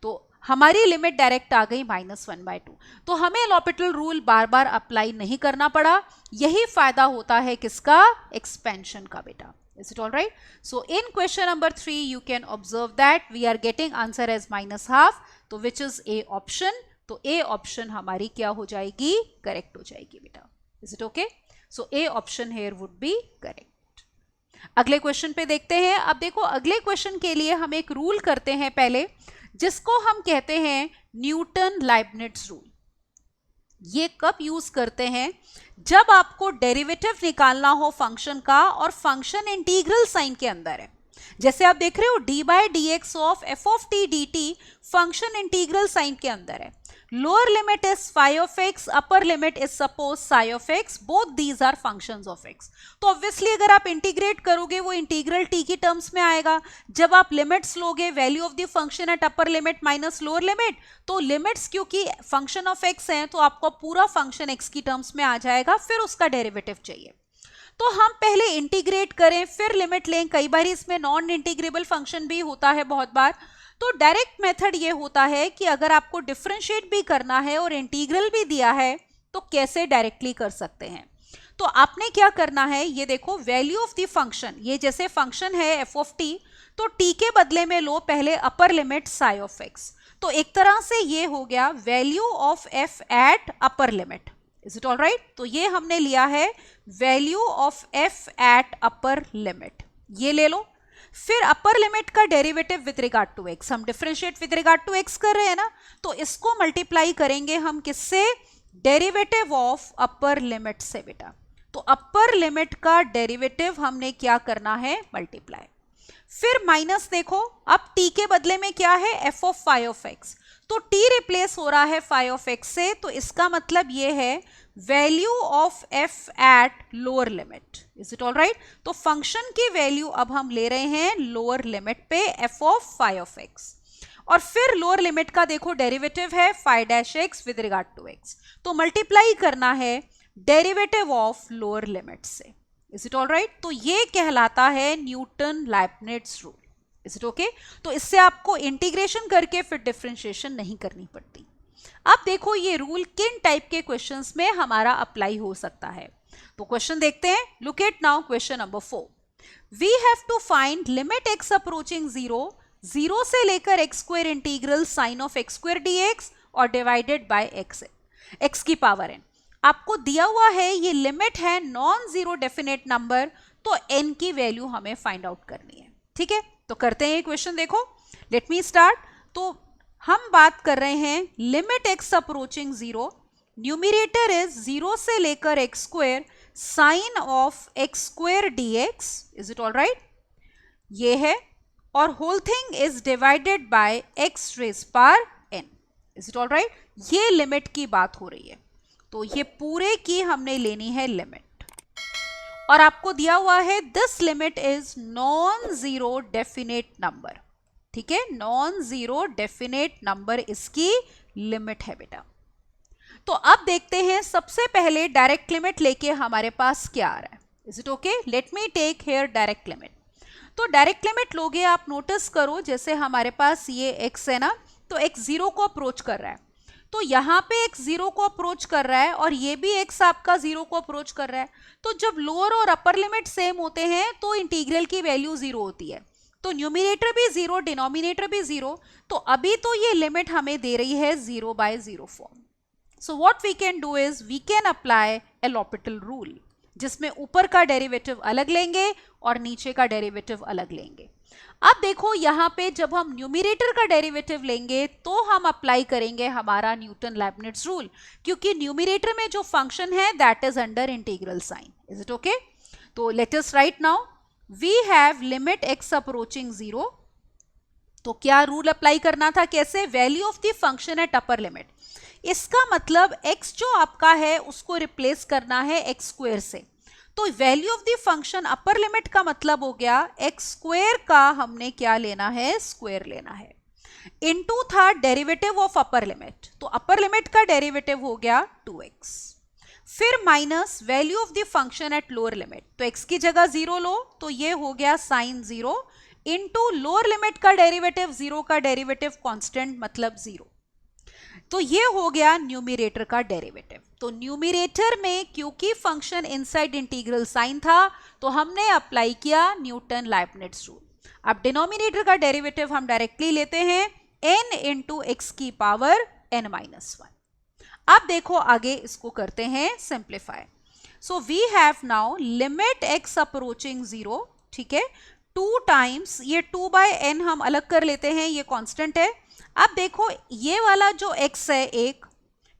Speaker 1: तो हमारी लिमिट डायरेक्ट आ गई -1/2, तो हमें l'Hopital रूल बार बार अप्लाई नहीं करना पड़ा। यही फायदा होता है किसका, एक्सपेंशन का बेटा। Is it all right? So in question number 3 you can observe that we are getting answer as -half, तो which is A option, तो A option हमारी क्या हो जाएगी, करेक्ट हो जाएगी बेटा। Is it okay? So A option here would be correct। अगले क्वेश्चन पे देखते हैं। अब देखो अगले क्वेश्चन के लिए हम एक रूल करते हैं पहले, जिसको हम कहते हैं न्यूटन लाइबनिट्ज रूल। ये कब यूज करते हैं, जब आपको डेरिवेटिव निकालना हो फंक्शन का और फंक्शन इंटीग्रल साइन के अंदर है। जैसे आप देख रहे हो d/dx of f of t dt function integral sine के अंदर है। Lower limit is phi of x, upper limit is suppose psi of x, both these are functions of x। तो ऑब्वियसली अगर आप इंटीग्रेट करोगे वो इंटीग्रल t की terms में आएगा। जब आप लिमिट्स लोगे, value of the function at upper limit minus lower limit, तो लिमिट्स क्योंकि फंक्शन ऑफ x हैं, तो आपको पूरा फंक्शन x की टर्म्स में आ जाएगा, फिर उसका डेरिवेटिव चाहिए। तो हम पहले इंटीग्रेट करें फिर लिमिट लें। कई बार इसमें नॉन इंटीग्रेबल फंक्शन भी होता है बहुत बार। तो डायरेक्ट मेथड ये होता है कि अगर आपको डिफरेंशिएट भी करना है और इंटीग्रल भी दिया है, तो कैसे डायरेक्टली कर सकते हैं। तो आपने क्या करना है, ये देखो वैल्यू ऑफ द फंक्शन, ये जैसे फंक्शन है एफ ऑफ टी, तो टी के बदले में लो पहले upper limit psi of x. तो एक तरह से ये हो गया value of f at upper limit. Is it all right? तो ये हमने लिया है value of f at upper limit, ये ले लो। फिर अपर लिमिट का derivative with regard to x, हम differentiate with regard to x कर रहे हैं ना, तो इसको मल्टीप्लाई करेंगे हम किससे, डेरिवेटिव ऑफ अपर लिमिट से बेटा। तो अपर लिमिट का डेरिवेटिव हमने क्या करना है, मल्टीप्लाई। फिर माइनस देखो, अब t के बदले में क्या है, f of phi of x, तो t रिप्लेस हो रहा है फाई ऑफ एक्स से, तो इसका मतलब ये है value of f at lower limit. Is it all right? तो फंक्शन की वैल्यू अब हम ले रहे हैं लोअर लिमिट पे f of phi of x, और फिर लोअर लिमिट का देखो डेरिवेटिव है phi dash x with regard to x, तो मल्टीप्लाई करना है डेरिवेटिव ऑफ लोअर लिमिट से। Is it all right? तो ये कहलाता है Newton Leibniz rule. Is it okay? तो इससे आपको इंटीग्रेशन करके फिर डिफरेंशिएशन नहीं करनी पड़ती। अब देखो ये रूल किन टाइप के क्वेश्चंस में हमारा अप्लाई हो सकता है, तो क्वेश्चन देखते हैं। Look at now question number 4। We have to find limit x approaching 0, 0 से लेकर x square integral sine of x square dx और डिवाइडेड बाय एक्स की पावर n। आपको दिया हुआ है ये लिमिट है नॉन जीरो डेफिनेट नंबर, तो n की वैल्यू हमें फाइंड आउट करनी है। ठीक है, तो करते हैं ये क्वेश्चन। देखो लेट मी स्टार्ट। तो हम बात कर रहे हैं limit x approaching 0, numerator is 0 से लेकर x square sine of x square dx। Is it all right? ये है, और whole thing is divided by x raise power n। Is it all right? ये लिमिट की बात हो रही है, तो ये पूरे की हमने लेनी है लिमिट, और आपको दिया हुआ है this limit is non zero definite number. ठीक है, नॉन जीरो डेफिनेट नंबर इसकी लिमिट है बेटा। तो अब देखते हैं, सबसे पहले डायरेक्ट लिमिट लेके हमारे पास क्या आ रहा है। Is it okay? Let me take here direct limit. तो डायरेक्ट लिमिट लोगे, आप नोटिस करो जैसे हमारे पास ये x है ना, तो x 0 को अप्रोच कर रहा है, तो यहाँ पे x 0 को अप्रोच कर रहा है और ये भी x आपका 0 को अप्रोच कर रहा है। तो जब लोअर और अपर लिमिट सेम होते हैं तो इंटीग्रल की वैल्यू 0 होती है, तो न्यूमिनेटर भी 0, डिनोमिनेटर भी 0। तो अभी तो ये लिमिट हमें दे रही है 0/0 form. So what we can do is we can apply L'Hopital rule, जिसमें ऊपर का डेरिवेटिव अलग लेंगे और नीचे का डेरिवेटिव अलग लेंगे। अब देखो यहाँ पे जब हम न्यूमिरेटर का डेरिवेटिव लेंगे तो हम अप्लाई करेंगे हमारा न्यूटन लाइब्निट्ज रूल, क्योंकि न्यूमिरेटर में जो फंक्शन है that is under integral sign. Is it okay? तो let us write now, we have limit x approaching 0। तो क्या रूल अप्लाई करना था, कैसे, value of the function at upper limit. इसका मतलब x जो आपका है उसको रिप्लेस करना है एक्स स्क्वायर से, तो value of the function upper limit का मतलब हो गया एक्स स्क्वायर का हमने क्या लेना है, स्क्वायर लेना है, इनटू था डेरिवेटिव ऑफ अपर लिमिट, तो अपर लिमिट का डेरिवेटिव हो गया 2x, फिर minus value of the function eight lower limit, तो x की जगह 0 लो, तो ये हो गया साइन 0, इनटू लोअर लिमिट का डेरिवेटिव, 0 का डेरिवेटिव कांस्टेंट मतलब 0, तो ये हो गया न्यूमिरेटर का डेरिवेटिव। तो न्यूमिरेटर में क्योंकि फंक्शन इनसाइड इंटीग्रल साइन था तो हमने अप्लाई किया न्यूटन लाइब्निट्ज रूल। अब डिनोमिनेटर का डेरिवेटिव हम डायरेक्टली लेते हैं n इंटू एक्स की पावर n-1। अब देखो आगे इसको करते हैं simplify. So we have now limit x approaching 0, ठीक है, 2 टाइम्स ये 2/n हम अलग कर लेते हैं, ये कांस्टेंट है। अब देखो ये वाला जो x है एक,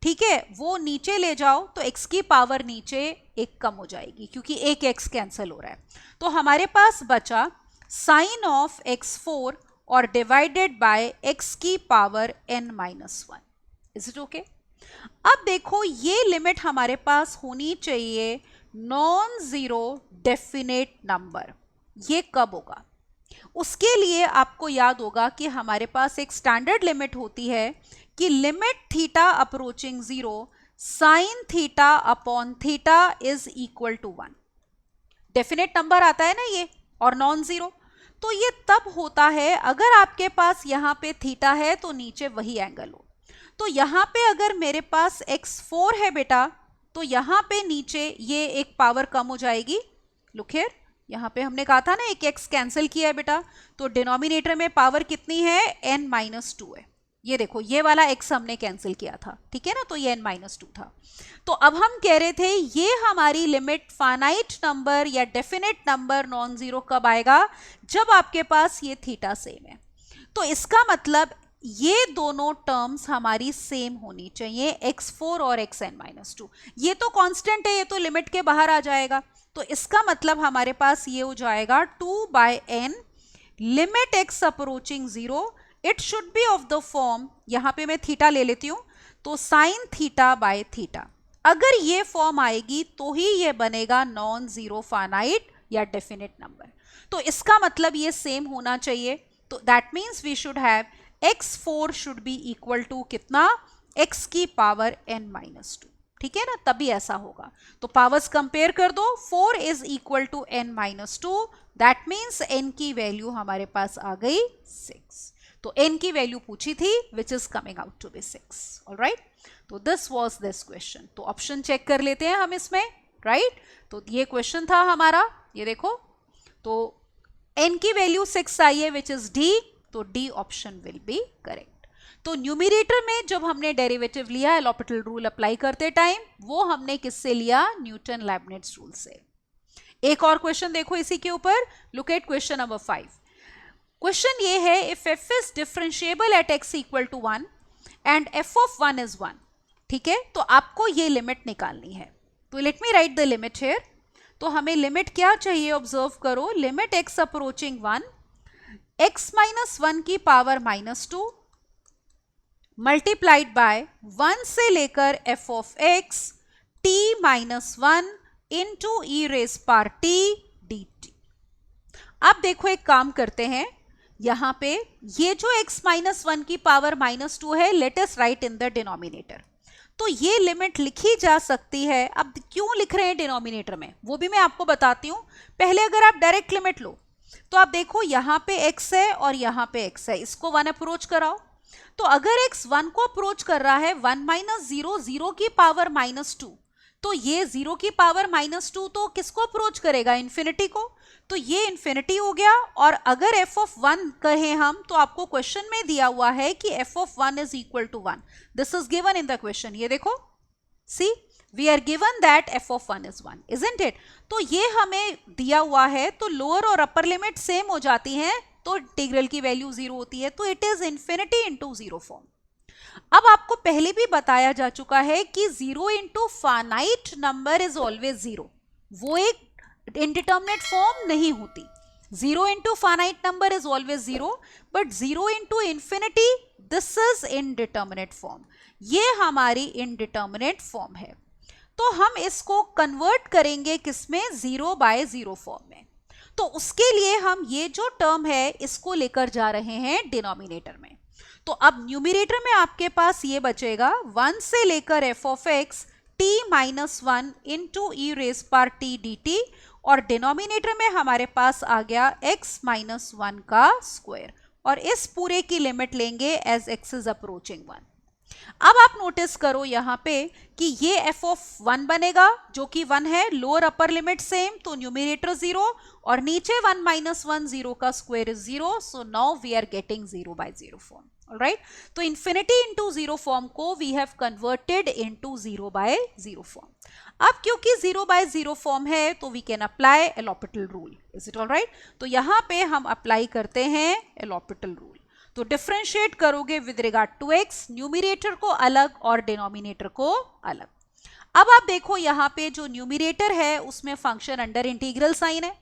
Speaker 1: ठीक है, वो नीचे ले जाओ तो x की पावर नीचे एक कम हो जाएगी क्योंकि एक x कैंसिल हो रहा है, तो हमारे पास बचा साइन ऑफ x4 और डिवाइडेड बाय x की power n-1। Is it okay? अब देखो ये लिमिट हमारे पास होनी चाहिए नॉन जीरो डेफिनेट नंबर। ये कब होगा? उसके लिए आपको याद होगा कि हमारे पास एक स्टैंडर्ड लिमिट होती है कि limit theta approaching 0 sine theta upon theta is equal to 1। Definite number आता है ना ये, और नॉन जीरो, तो ये तब होता है अगर आपके पास यहाँ पे थीटा है तो नीचे वही एंगल हो। तो यहाँ पे अगर मेरे पास x4 है बेटा, तो यहाँ पे नीचे ये एक पावर कम हो जाएगी। लुक हियर, यहाँ पे हमने कहा था ना एक x कैंसिल किया है बेटा, तो डिनोमिनेटर में पावर कितनी है, n-2 है, ये देखो ये वाला x हमने कैंसिल किया था, ठीक है ना, तो ये n-2 था। तो अब हम कह रहे थे ये हमारी लिमिट फाइनाइट नंबर या डेफिनेट नंबर नॉन जीरो कब आएगा, जब आपके पास ये थीटा सेम है। तो इसका मतलब ये दोनों टर्म्स हमारी सेम होनी चाहिए, x4 और xn-2। ये तो कांस्टेंट है, ये तो लिमिट के बाहर आ जाएगा। तो इसका मतलब हमारे पास ये हो जाएगा 2/n limit x approaching 0, it should be of the form, यहां पे मैं थीटा ले लेती हूं, तो साइन थीटा बाय थीटा। अगर ये फॉर्म आएगी तो ही ये बनेगा नॉन जीरो फाइनाइट या डेफिनेट नंबर। तो इसका मतलब ये सेम होना चाहिए। तो that means we should have x4 should be equal to कितना, x की पावर n-2, ठीक है ना, तभी ऐसा होगा। तो पावर्स कंपेयर कर दो, 4 is equal to n-2, that means n की वैल्यू हमारे पास आ गई 6। तो n की वैल्यू पूछी थी which is coming out to be 6। All right, तो दिस वाज दिस क्वेश्चन। तो ऑप्शन चेक कर लेते हैं हम इसमें, राइट। तो ये क्वेश्चन था हमारा, ये देखो, तो n की वैल्यू 6 आई है विच इज d, तो d option will be correct. तो न्यूमरेटर में जब हमने डेरिवेटिव लिया एलॉपिटल रूल अप्लाई करते टाइम, वो हमने किससे लिया, न्यूटन लैबनिट्ज रूल से। एक और क्वेश्चन देखो इसी के ऊपर, look at question number 5। Question ये है, if f is differentiable at x equal to 1 and f of 1 is 1, ठीक है, तो आपको ये लिमिट निकालनी है। तो let me write the limit here. तो हमें लिमिट क्या चाहिए, ऑब्जर्व करो, limit x approaching 1, x minus 1 की पावर -2 मल्टीप्लाइड बाय 1 से लेकर f of x t minus 1 into E race par t dt। अब देखो एक काम करते हैं, यहां पे ये जो x माइनस 1 की पावर -2 है, let us right in the denominator. तो ये लिमिट लिखी जा सकती है। अब क्यों लिख रहे हैं डिनोमिनेटर में, वो भी मैं आपको बताती हूं। पहले अगर आप डायरेक्ट लिमिट लो तो आप देखो यहां पे x है और यहां पे x है, इसको 1 अप्रोच कराओ। तो अगर x 1 को अप्रोच कर रहा है, 1 माइनस 0 0 की पावर -2, तो ये 0 की पावर -2 तो किसको अप्रोच करेगा, इन्फिनिटी को। तो ये इन्फिनिटी हो गया। और अगर f ऑफ 1 कहें हम, तो आपको क्वेश्चन में दिया हुआ है कि f of 1 is equal to 1, this is given in the question. ये देखो, see we are given that f of 1 is 1, isn't it. तो ये हमें दिया हुआ है, तो लोअर और अपर लिमिट सेम हो जाती हैं, तो इंटीग्रल की वैल्यू 0 होती है, तो it is infinity into 0 form. अब आपको पहले भी बताया जा चुका है कि 0 into finite number is always 0, वो एक इनडिटर्मिनेट फॉर्म नहीं होती। 0 into finite number is always 0, but 0 into infinity this is indeterminate form, ये हमारी इनडिटर्मिनेट फॉर्म है। तो हम इसको कन्वर्ट करेंगे किसमें, 0/0 फॉर्म में। तो उसके लिए हम ये जो टर्म है इसको लेकर जा रहे हैं डिनोमिनेटर में। तो अब न्यूमरेटर में आपके पास ये बचेगा 1 से लेकर f of x t minus 1 into E race par t dt, और डिनोमिनेटर में हमारे पास आ गया x माइनस 1 का स्क्वायर, और इस पूरे की लिमिट लेंगे एज x इज अप्रोचिंग 1। अब आप नोटिस करो यहाँ पे कि ये f ऑफ 1 बनेगा जो कि 1 है, लोअर अपर लिमिट सेम, तो न्यूमरेटर 0, और नीचे 1 माइनस 1 0 का square is 0, so now we are getting 0/0 form. All right, तो इन्फिनिटी इंटू 0 फॉर्म को we have converted into 0/0 form. अब क्योंकि 0/0 फॉर्म है तो we can apply L'Hopital rule, is it alright. तो यहाँ पे हम अप्लाई करते हैं एलॉपिटल रूल। तो डिफरेंशिएट करोगे with regard to x, numerator को अलग और डिनोमिनेटर को अलग। अब आप देखो यहाँ पे जो न्यूमरेटर है उसमें फंक्शन अंडर इंटीग्रल साइन है,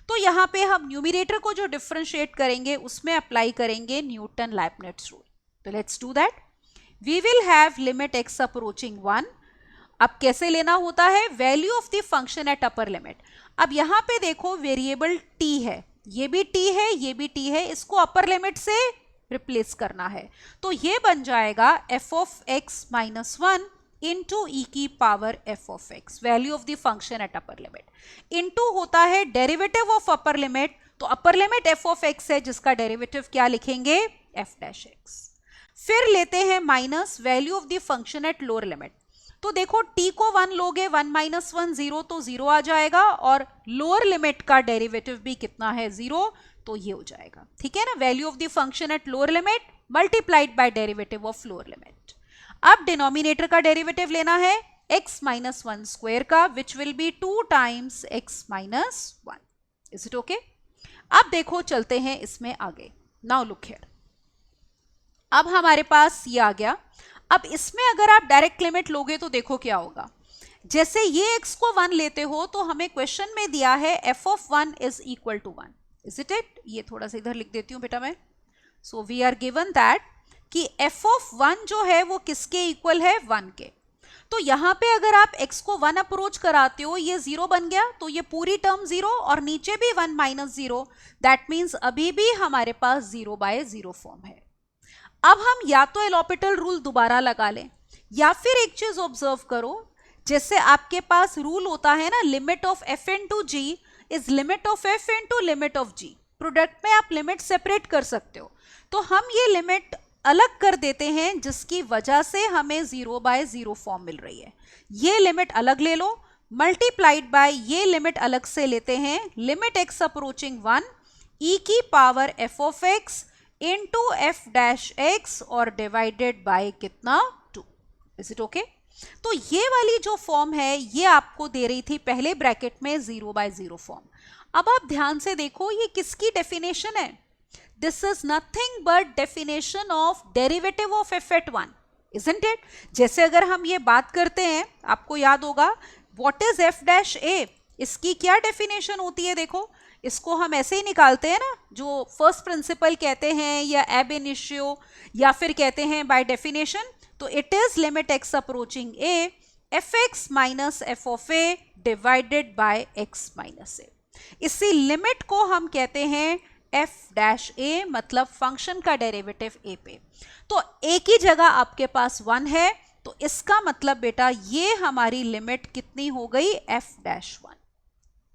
Speaker 1: तो यहाँ पे हम न्यूमरेटर को जो डिफरेंशिएट करेंगे उसमें अप्लाई करेंगे न्यूटन लैबनिट्ज रूल। तो let's do that. We will have limit x approaching 1। अब कैसे लेना होता है, value of the function at upper limit. अब यहाँ पे देखो वेरिएबल t है, ये भी t है, ये भी t है, इसको अपर लिमिट से रिप्लेस करना है। तो ये बन जाएगा f of x minus 1 into e की power f of x, value of the function at upper limit. Into होता है डेरिवेटिव ऑफ अपर लिमिट, तो upper limit f of x है जिसका डेरिवेटिव क्या लिखेंगे, f डैश x। फिर लेते हैं minus value of the function eight lower limit. तो देखो t को 1 लोगे, 1 माइनस 1 0, तो 0 आ जाएगा, और लोअर लिमिट का डेरिवेटिव भी कितना है, 0, तो ये हो जाएगा, ठीक है ना। Value of the function eight lower limit multiplied by derivative of lower limit. अब डिनोमिनेटर का डेरिवेटिव लेना है x minus 1 स्क्वायर का, which will be 2 times x minus 1। Is it okay? अब देखो चलते हैं इसमें आगे। नाउ लुक हियर, अब हमारे पास ये आ गया। अब इसमें अगर आप डायरेक्ट लिमिट लोगे तो देखो क्या होगा। जैसे ये x को 1 लेते हो तो हमें क्वेश्चन में दिया है f of 1 is equal to 1, is it it? ये थोड़ा सा इधर लिख देती हूं बेटा मैं। So we are given that कि f of 1 जो है वो किसके इक्वल है? 1 के। तो यहां पे अगर आप x को 1 अप्रोच कराते हो, ये 0 बन गया, तो ये पूरी टर्म 0 और नीचे भी 1 माइनस 0, दैट मीन्स अभी भी हमारे पास 0 बाय 0 फॉर्म है। अब हम या तो एलॉपिटल रूल दोबारा लगा लें, या फिर एक चीज ऑब्जर्व करो, जैसे आपके पास रूल होता है ना, limit of f into g is limit of f into limit of g। Product में आप लिमिट सेपरेट कर सकते हो, तो हम ये लिमिट अलग कर देते हैं, जिसकी वजह से हमें 0 बाय 0 फॉर्म मिल रही है। ये लिमिट अलग ले लो, मल्टीप्लाइड बाय ये लिमिट अलग से लेते हैं, लिमिट x अप्रोचिंग 1 e की power f of x into f dash x और डिवाइडेड बाय कितना? 2। Is it okay? तो ये वाली जो फॉर्म है ये आपको दे रही थी पहले ब्रैकेट में 0 बाय 0 फॉर्म। अब आप ध्यान से देखो ये किसकी डेफिनेशन है? This is nothing but definition of derivative of f at 1, isn't it? जैसे अगर हम ये बात करते हैं, आपको याद होगा what is f dash a, इसकी क्या डेफिनेशन होती है? देखो इसको हम ऐसे ही निकालते हैं ना, जो फर्स्ट प्रिंसिपल कहते हैं या एब इनिशियो या फिर कहते हैं बाय डेफिनेशन। तो it is limit x approaching a f x minus f of a divided by x minus a. इसी लिमिट को हम कहते हैं f डैश a, मतलब फंक्शन का डेरिवेटिव a पे। तो एक ही जगह आपके पास 1 है, तो इसका मतलब बेटा ये हमारी लिमिट कितनी हो गई? f dash 1।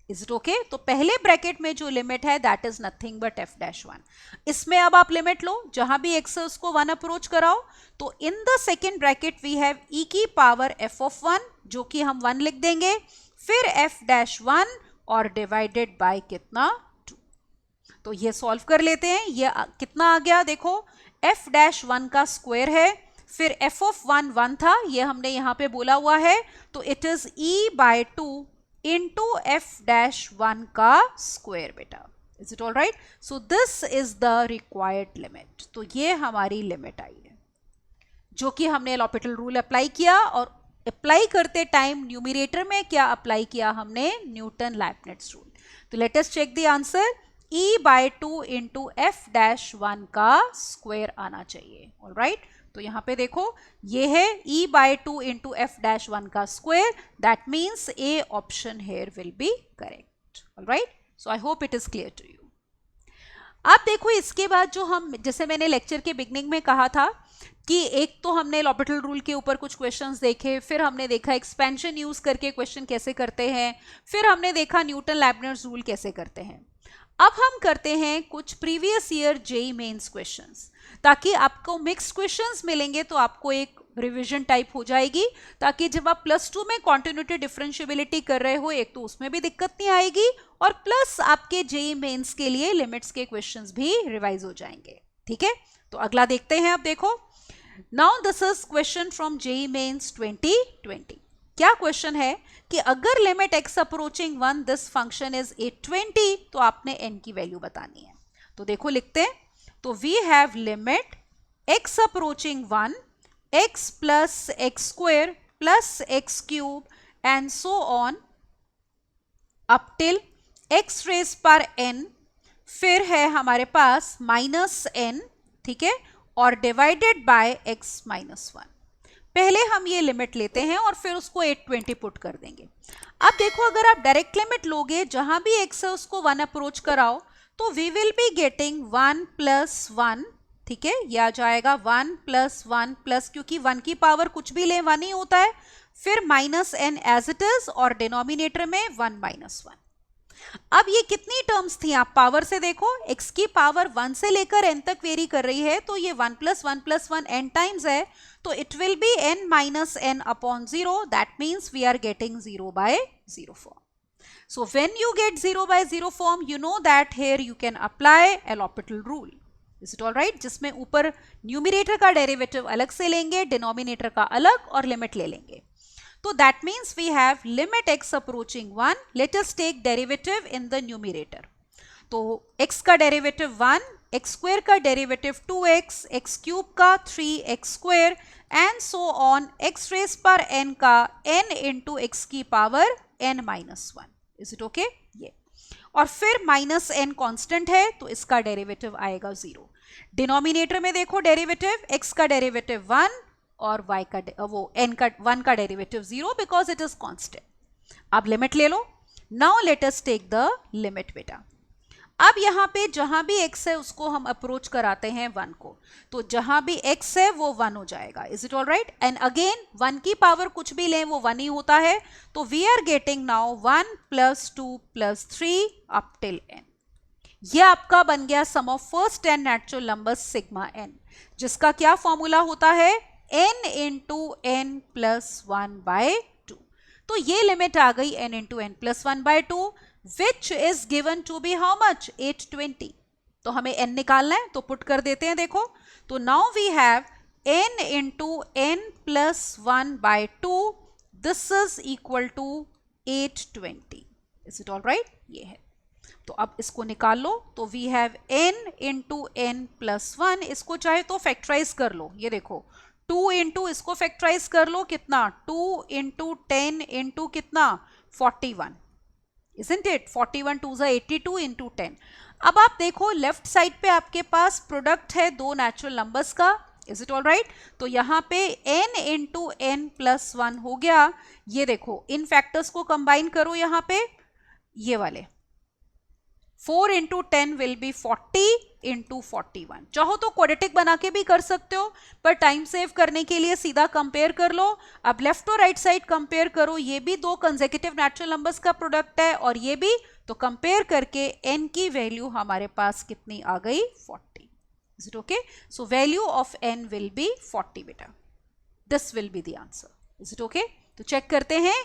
Speaker 1: Is it okay? तो पहले ब्रैकेट में जो लिमिट है that is nothing but f dash 1। इसमें अब आप लिमिट लो, जहां भी x है उसको 1 अप्रोच कराओ, तो in the second bracket we have e की पावर f ऑफ 1, जो कि हम 1 लिख देंगे, फिर f डैश 1 और डिवाइडेड बाय कितना? 2। तो ये सॉल्व कर लेते हैं। ये कितना आ गया? देखो f डैश 1 का स्क्वायर है, फिर f ऑफ 1 1 था, ये हमने यहां पे बोला हुआ है, तो it is e by 2 into f dash 1 का स्क्वायर बेटा। Is it all right? So this is the required limit. तो ये हमारी लिमिट आई है, जो कि हमने एलॉपिटल रूल अप्लाई किया, और अप्लाई करते टाइम न्यूमरेटर में क्या अप्लाई किया हमने? Newton Leibniz rule. तो let us check the answer. e by 2 into f dash 1 का स्क्वायर आना चाहिए। ऑल राइट, तो यहां पे देखो ये है e by 2 into f dash 1 का square, that means A option here will be correct. All right, so I hope it is clear to you. अब देखो इसके बाद जो हम, जैसे मैंने लेक्चर के बिगनिंग में कहा था कि एक तो हमने लॉपिटल रूल के ऊपर कुछ क्वेश्चंस देखे, फिर हमने देखा एक्सपेंशन यूज करके क्वेश्चन कैसे करते हैं, फिर हमने देखा न्यूटन लैपनिट्ज रूल कैसे करते हैं। अब हम करते हैं कुछ previous year JEE Mains questions, ताकि आपको मिक्स्ड क्वेश्चंस मिलेंगे तो आपको एक रिवीजन टाइप हो जाएगी, ताकि जब आप +2 में कॉन्टिन्यूटी डिफरेंशिएबिलिटी कर रहे हो, एक तो उसमें भी दिक्कत नहीं आएगी, और प्लस आपके जेईई मेंस के लिए लिमिट्स के क्वेश्चंस भी रिवाइज हो जाएंगे। ठीक है, तो अगला देखते हैं। अब देखो, now this is question from JEE Mains 2020। क्या क्वेश्चन है कि अगर limit x approaching 1 this function is 820, तो आपने n की वैल्यू बतानी है। तो देखो लिखते हैं, तो we have limit x approaching 1 x plus x square plus x cube and so on up till x raise पर n, फिर है हमारे पास -n, ठीक है, और डिवाइडेड बाय x माइनस 1। पहले हम ये लिमिट लेते हैं और फिर उसको 820 पुट कर देंगे। अब देखो, अगर आप डायरेक्ट लिमिट लोगे, जहां भी x है उसको 1 अप्रोच कराओ, तो we will be getting 1 plus 1, ठीक है, यह आ जाएगा 1 प्लस 1 प्लस, क्योंकि 1 की पावर कुछ भी ले 1 ही होता है, फिर -n एज इट इज, और डिनोमिनेटर में 1 माइनस 1। अब ये कितनी टर्म्स थी? आप पावर से देखो, x की पावर 1 से लेकर n तक वेरी कर रही है, तो ये 1 प्लस 1 प्लस 1 n टाइम्स है, तो it will be n minus n upon 0, that means we are getting 0 by 0 form. So when you get 0 by 0 form, you know that here you can apply L'Hopital rule. Is it all right, जिसमें ऊपर numerator का derivative अलग से लेंगे, denominator का अलग और limit ले लेंगे. So that means we have limit x approaching 1. Let us take derivative in the numerator. तो x का डेरिवेटिव 1, x स्क्वायर का डेरिवेटिव 2x, x क्यूब का 3x square and so on x raise पर n का n into x की power n minus 1. Is it okay? ये और फिर माइनस n कांस्टेंट है तो इसका डेरिवेटिव आएगा 0. डिनोमिनेटर में देखो डेरिवेटिव x का डेरिवेटिव 1 और y का वो n का 1 का derivative 0 because it is constant. अब लिमिट ले लो. Now let us take the limit बेटा. अब यहाँ पे जहां भी x है उसको हम अप्रोच कराते हैं 1 को, तो जहां भी x है वो 1 हो जाएगा. Is it all right? And again 1 की पावर कुछ भी लें वो 1 ही होता है. तो we are getting now 1 plus 2 plus 3 up till n. ये आपका बन गया sum of first n natural numbers sigma n, जिसका क्या फॉर्मूला होता है? n into n plus 1 by 2. तो ये लिमिट आ गई n into n plus 1 by 2, which is given to be how much? 820. तो हमें n निकालना है तो पुट कर देते हैं. देखो तो now we have n into n plus 1 by 2. This is equal to 820. Is it all right? ये है. तो अब इसको निकाल लो. तो we have n into n plus 1. इसको चाहे तो फैक्टराइज कर लो. ये देखो 2 इंटू इसको फैक्टराइज कर लो, कितना? 2 इंटू 10 इंटू कितना? 41. Isn't it? 41 2 82 इंटू 10. अब आप देखो लेफ्ट साइड पे आपके पास प्रोडक्ट है दो नेचुरल नंबर्स का. Is it all right? तो यहाँ पे n इंटू n प्लस 1 हो गया. ये देखो इन फैक्टर्स को कंबाइन करो. यहाँ पे ये वाले 4 इंटू 10 विल बी 40 इंटू 41. चाहो तो क्वाड्रेटिक बना के भी कर सकते हो, पर टाइम सेव करने के लिए सीधा कंपेयर कर लो. अब लेफ्ट और राइट साइड कंपेयर करो. ये भी दो कंसेक्यूटिव नेचुरल नंबर्स का प्रोडक्ट है और ये भी. तो कंपेयर करके n की वैल्यू हमारे पास कितनी आ गई? 40. Is it okay? So value of n will be 40 बेटा. This will be the answer. Is it okay? तो चेक करते हैं.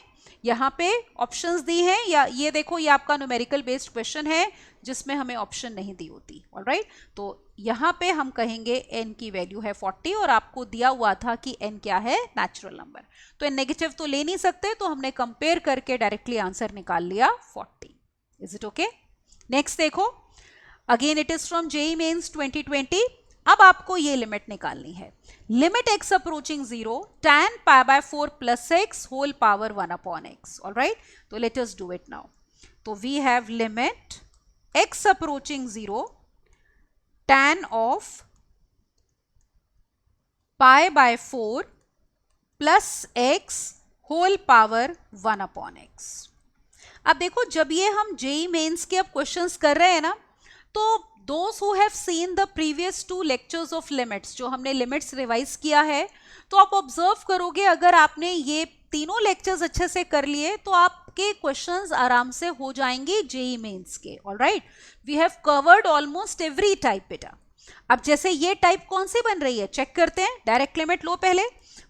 Speaker 1: यहाँ पे ऑप्शंस दी हैं, या ये देखो ये आपका न्यूमेरिकल बेस्ड क्वेश्चन है जिसमें हमें ऑप्शन नहीं दी होती. ऑलराइट, तो यहाँ पे हम कहेंगे n की वैल्यू है 40 और आपको दिया हुआ था कि n क्या है? Natural number. तो n नेगेटिव तो ले नहीं सकते, तो हमने कंपेयर करके डायरेक्टली आंसर निकाल लिया 40. Is it okay? नेक्स्ट देखो, again it is from JEE Mains 2020. अब आपको ये लिमिट निकालनी है. Limit x approaching 0 tan pi by 4 plus x whole power 1 upon x. All right, तो let us do it now. तो we have limit x approaching 0 tan of pi by 4 plus x whole power 1 upon x. अब देखो जब ये हम JEE Mains के अब questions कर रहे हैं ना, तो those who have seen the previous 2 lectures of limits, जो हमने लिमिट्स रिवाइज किया है, तो आप ऑब्जर्व करोगे अगर आपने ये तीनों लेक्चर्स अच्छे से कर लिए तो आपके क्वेश्चंस आराम से हो जाएंगे जेईई मेंस के. All right, we have covered almost every type बेटा. अब जैसे ये टाइप कौन सी बन रही है चेक करते हैं. डायरेक्ट लिमिट लो पहले.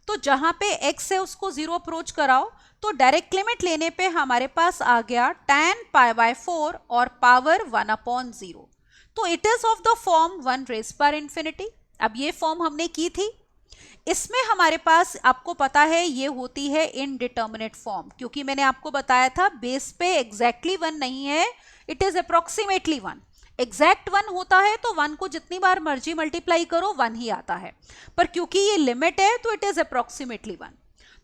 Speaker 1: तो जहां पे x है उसको 0 अप्रोच कराओ. तो डायरेक्ट लिमिट लेने पे हमारे पास आ गया tan pi by 4 और पावर 1 अपॉन 0. तो it is of the form 1 raise पर इंफिनिटी. अब ये फॉर्म हमने की थी. इसमें हमारे पास आपको पता है ये होती है इनडिटर्मिनेट फॉर्म, क्योंकि मैंने आपको बताया था बेस पे एग्जैक्टली 1 नहीं है, इट इज अप्रोक्सीमेटली 1. एग्जैक्ट 1 होता है तो 1 को जितनी बार मर्जी मल्टीप्लाई करो 1 ही आता है, पर क्योंकि ये लिमिट है तो इट इज अप्रोक्सीमेटली 1.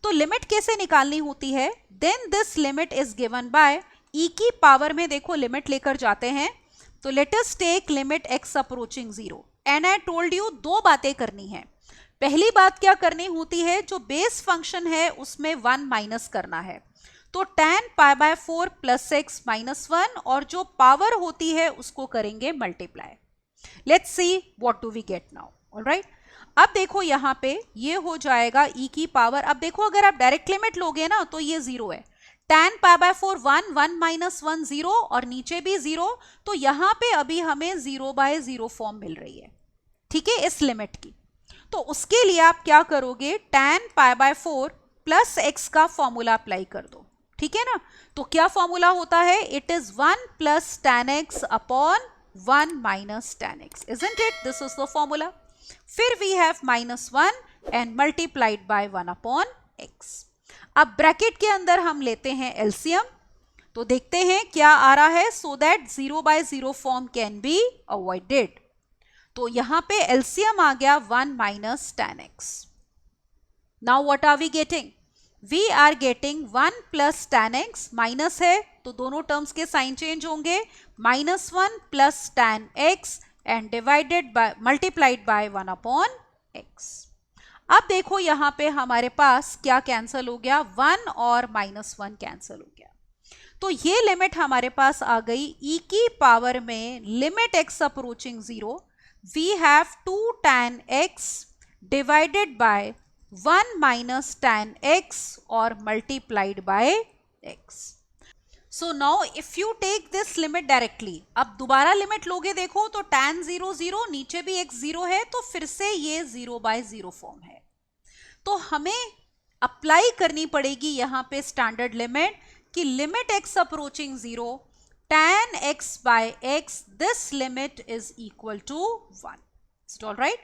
Speaker 1: तो लिमिट कैसे निकालनी होती है? Then this limit is given by e की पावर में देखो लिमिट लेकर जाते हैं. तो let us take limit x approaching 0 and I told you दो बातें करनी है. पहली बात क्या करनी होती है, जो बेस फंक्शन है उसमें 1 माइनस करना है. तो tan pi by 4 plus x minus 1 और जो पावर होती है उसको करेंगे multiply. Let's see what do we get now. All right, अब देखो यहाँ पे ये हो जाएगा e की पावर. अब देखो अगर आप डायरेक्ट लिमिट लोगे ना तो ये 0 है. tan pi by 4 1 1 माइनस 1 0 और नीचे भी 0. तो यहाँ पे अभी हमें 0 बाय 0 फॉर्म मिल रही है. ठीक है, इस लिमिट की. तो उसके लिए आप क्या करोगे? tan pi by 4 plus x का फॉर्मूला अप्लाई कर दो. ठीक है ना. तो क्या फॉर्मूला होता है? It is 1 plus tan x upon 1 minus tan x, isn't it? This is the formula. फिर we have minus 1 and multiplied by 1 upon x. अब ब्रैकेट के अंदर हम लेते हैं एलसीएम, तो देखते हैं क्या आ रहा है, so that 0 by 0 form can be avoided. तो यहां पे एलसीएम आ गया 1 minus tan x. Now what are we getting? We are getting 1 plus tan x, minus है तो दोनों टर्म्स के साइन चेंज होंगे, -1 plus tan x and divided by multiplied by 1 upon x. अब देखो यहां पे हमारे पास क्या कैंसल हो गया, 1 और -1 कैंसल हो गया, तो ये लिमिट हमारे पास आ गई e की पावर में limit x approaching 0, we have 2 tan x divided by 1 minus tan x or multiplied by x. So now if you take this limit directly, अब दोबारा लिमिट लोगे देखो तो tan 0 0, नीचे भी x 0 है, तो फिर से ये 0 by 0 फॉर्म है, तो हमें अप्लाई करनी पड़ेगी यहां पे स्टैंडर्ड लिमिट कि limit x approaching 0 tan x by x, this limit is equal to 1. Is all right?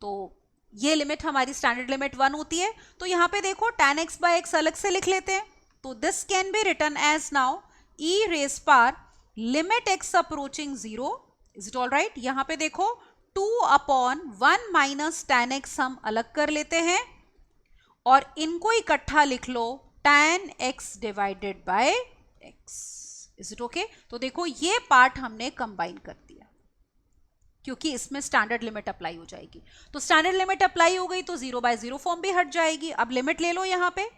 Speaker 1: तो ये लिमिट हमारी स्टैंडर्ड लिमिट 1 होती है, तो यहां पे देखो tan x by x अलग से लिख लेते हैं, तो this can be written as now e raise power limit x approaching 0. Is it all right? यहां पे देखो 2 upon 1 minus tan x हम अलग कर लेते हैं और इनको इकट्ठा लिख लो tan x divided by x. Is it okay? तो देखो ये पार्ट हमने कंबाइन कर दिया क्योंकि इसमें स्टैंडर्ड लिमिट अप्लाई हो जाएगी, तो स्टैंडर्ड लिमिट अप्लाई हो गई तो 0 by 0 फॉर्म भी हट जाएगी. अब लिमिट ले लो, यहां पे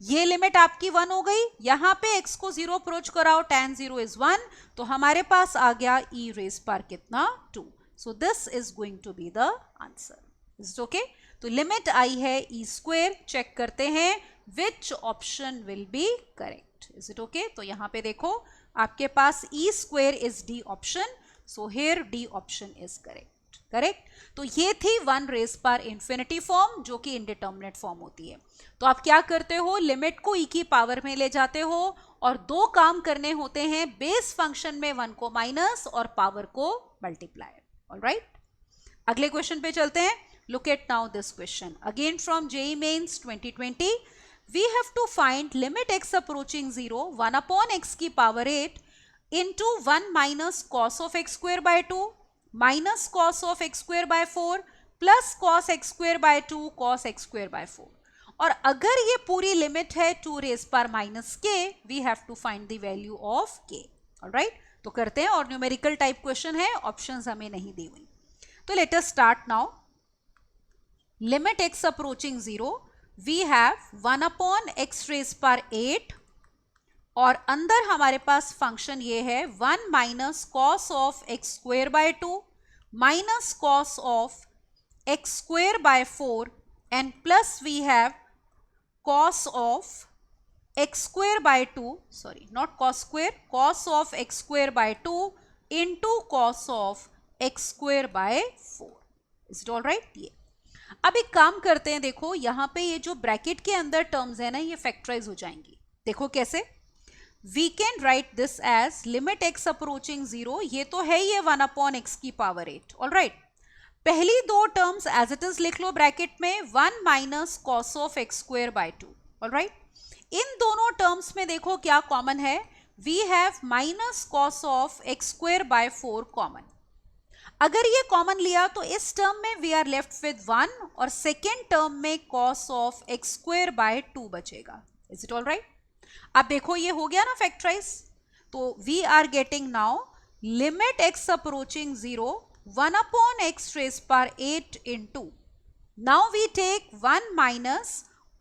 Speaker 1: ये लिमिट आपकी 1 हो गई, यहां पे x को 0 अप्रोच कराओ, tan 0 इज 1, तो हमारे पास आ गया e रेज पावर कितना, 2. So this is going to be the answer. Is it okay? तो लिमिट आई है e स्क्वायर, चेक करते हैं which option will be correct. Is it okay? तो यहां पे देखो आपके पास e square is D option, so here D option is correct. तो ये थी 1 रेज पावर इंफिनिटी फॉर्म जो कि इंडिटर्मिनेट फॉर्म होती है. तो आप क्या करते हो, लिमिट को e की पावर में ले जाते हो और दो काम करने होते हैं, बेस फंक्शन में 1 को माइनस और पावर को मल्टीप्लाई. ऑलराइट, अगले क्वेश्चन पे चलते हैं. Look at now this question again from JEE Mains 2020. We have to find limit x approaching 0 1 upon x की power 8 into 1 minus cos of x square by 2 minus cos of x square by 4 plus cos x square by 2 cos x square by 4. और अगर ये पूरी limit है 2 raise power minus k, we have to find the value of k. All right, तो करते हैं, और numerical type question है, ऑप्शंस हमें नहीं दी हुई. तो let us start now. Limit x approaching 0, we have 1 upon x raise power 8 और अंदर हमारे पास फंक्शन ये है 1 minus cos of x square by 2 minus cos of x square by 4 and plus we have cos of x square by 2, sorry not cos square, cos of x square by 2 into cos of x square by 4. Is it all right? ये अब एक काम करते हैं, देखो यहां पे ये जो ब्रैकेट के अंदर टर्म्स है ना, ये फैक्टराइज हो जाएंगी. देखो कैसे, we can write this as limit x approaching 0, ये तो है ये 1 upon x की पावर 8. ऑल राइट, पहली दो टर्म्स एज इट इज लिख लो ब्रैकेट में, 1 minus cos of x square by 2. All right, इन दोनों टर्म्स में देखो क्या कॉमन है, we have minus cos of x square by 4 common. अगर ये कॉमन लिया तो इस टर्म में वी आर लेफ्ट विद 1 और सेकेंड टर्म में cos of x square by 2 बचेगा. Is it all right? अब देखो ये हो गया ना फैक्टराइज, तो we are getting now limit x approaching 0 1 upon x raise power 8 into, now we take 1 minus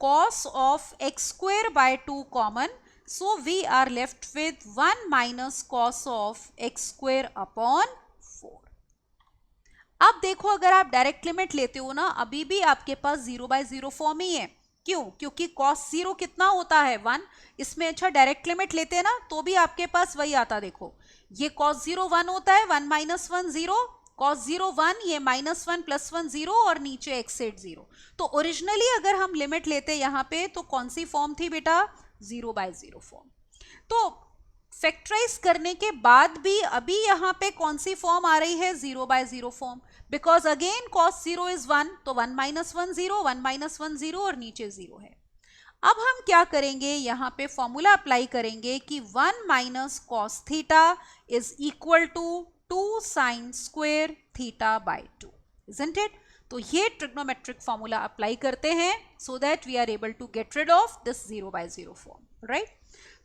Speaker 1: cos of x square by 2 common, so we are left with 1 minus cos of x square upon 4. अब देखो अगर आप direct limit लेते हो ना, अभी भी आपके पास 0 by 0 फॉर्म ही है. क्यों? क्योंकि cos 0 कितना होता है 1, इसमें अच्छा डायरेक्ट लिमिट लेते हैं ना तो भी आपके पास वही आता. देखो ये cos 0 1 होता है, 1 minus 1 0, cos 0 1, ये -1 + 1 0 और नीचे x8 0. तो ओरिजिनली अगर हम लिमिट लेते यहाँ पे तो कौन सी फॉर्म थी बेटा, 0 by 0 फॉर्म. तो फैक्टराइज करने के बाद भी अभी यहाँ पे कौन सी फॉर्म आ रही है, 0/0 form, because again cos 0 is 1, तो 1 - 1 0, 1 - 1 0 और नीचे 0 है। अब हम क्या करेंगे, यहाँ पे फॉर्मूला अप्लाई करेंगे कि 1 - cos theta is equal to 2 sin square theta by 2, isn't it? तो ये ट्रिग्नोमेट्रिक फॉर्मूला अप्लाई करते हैं so that we are able to get rid of this 0/0 form, right?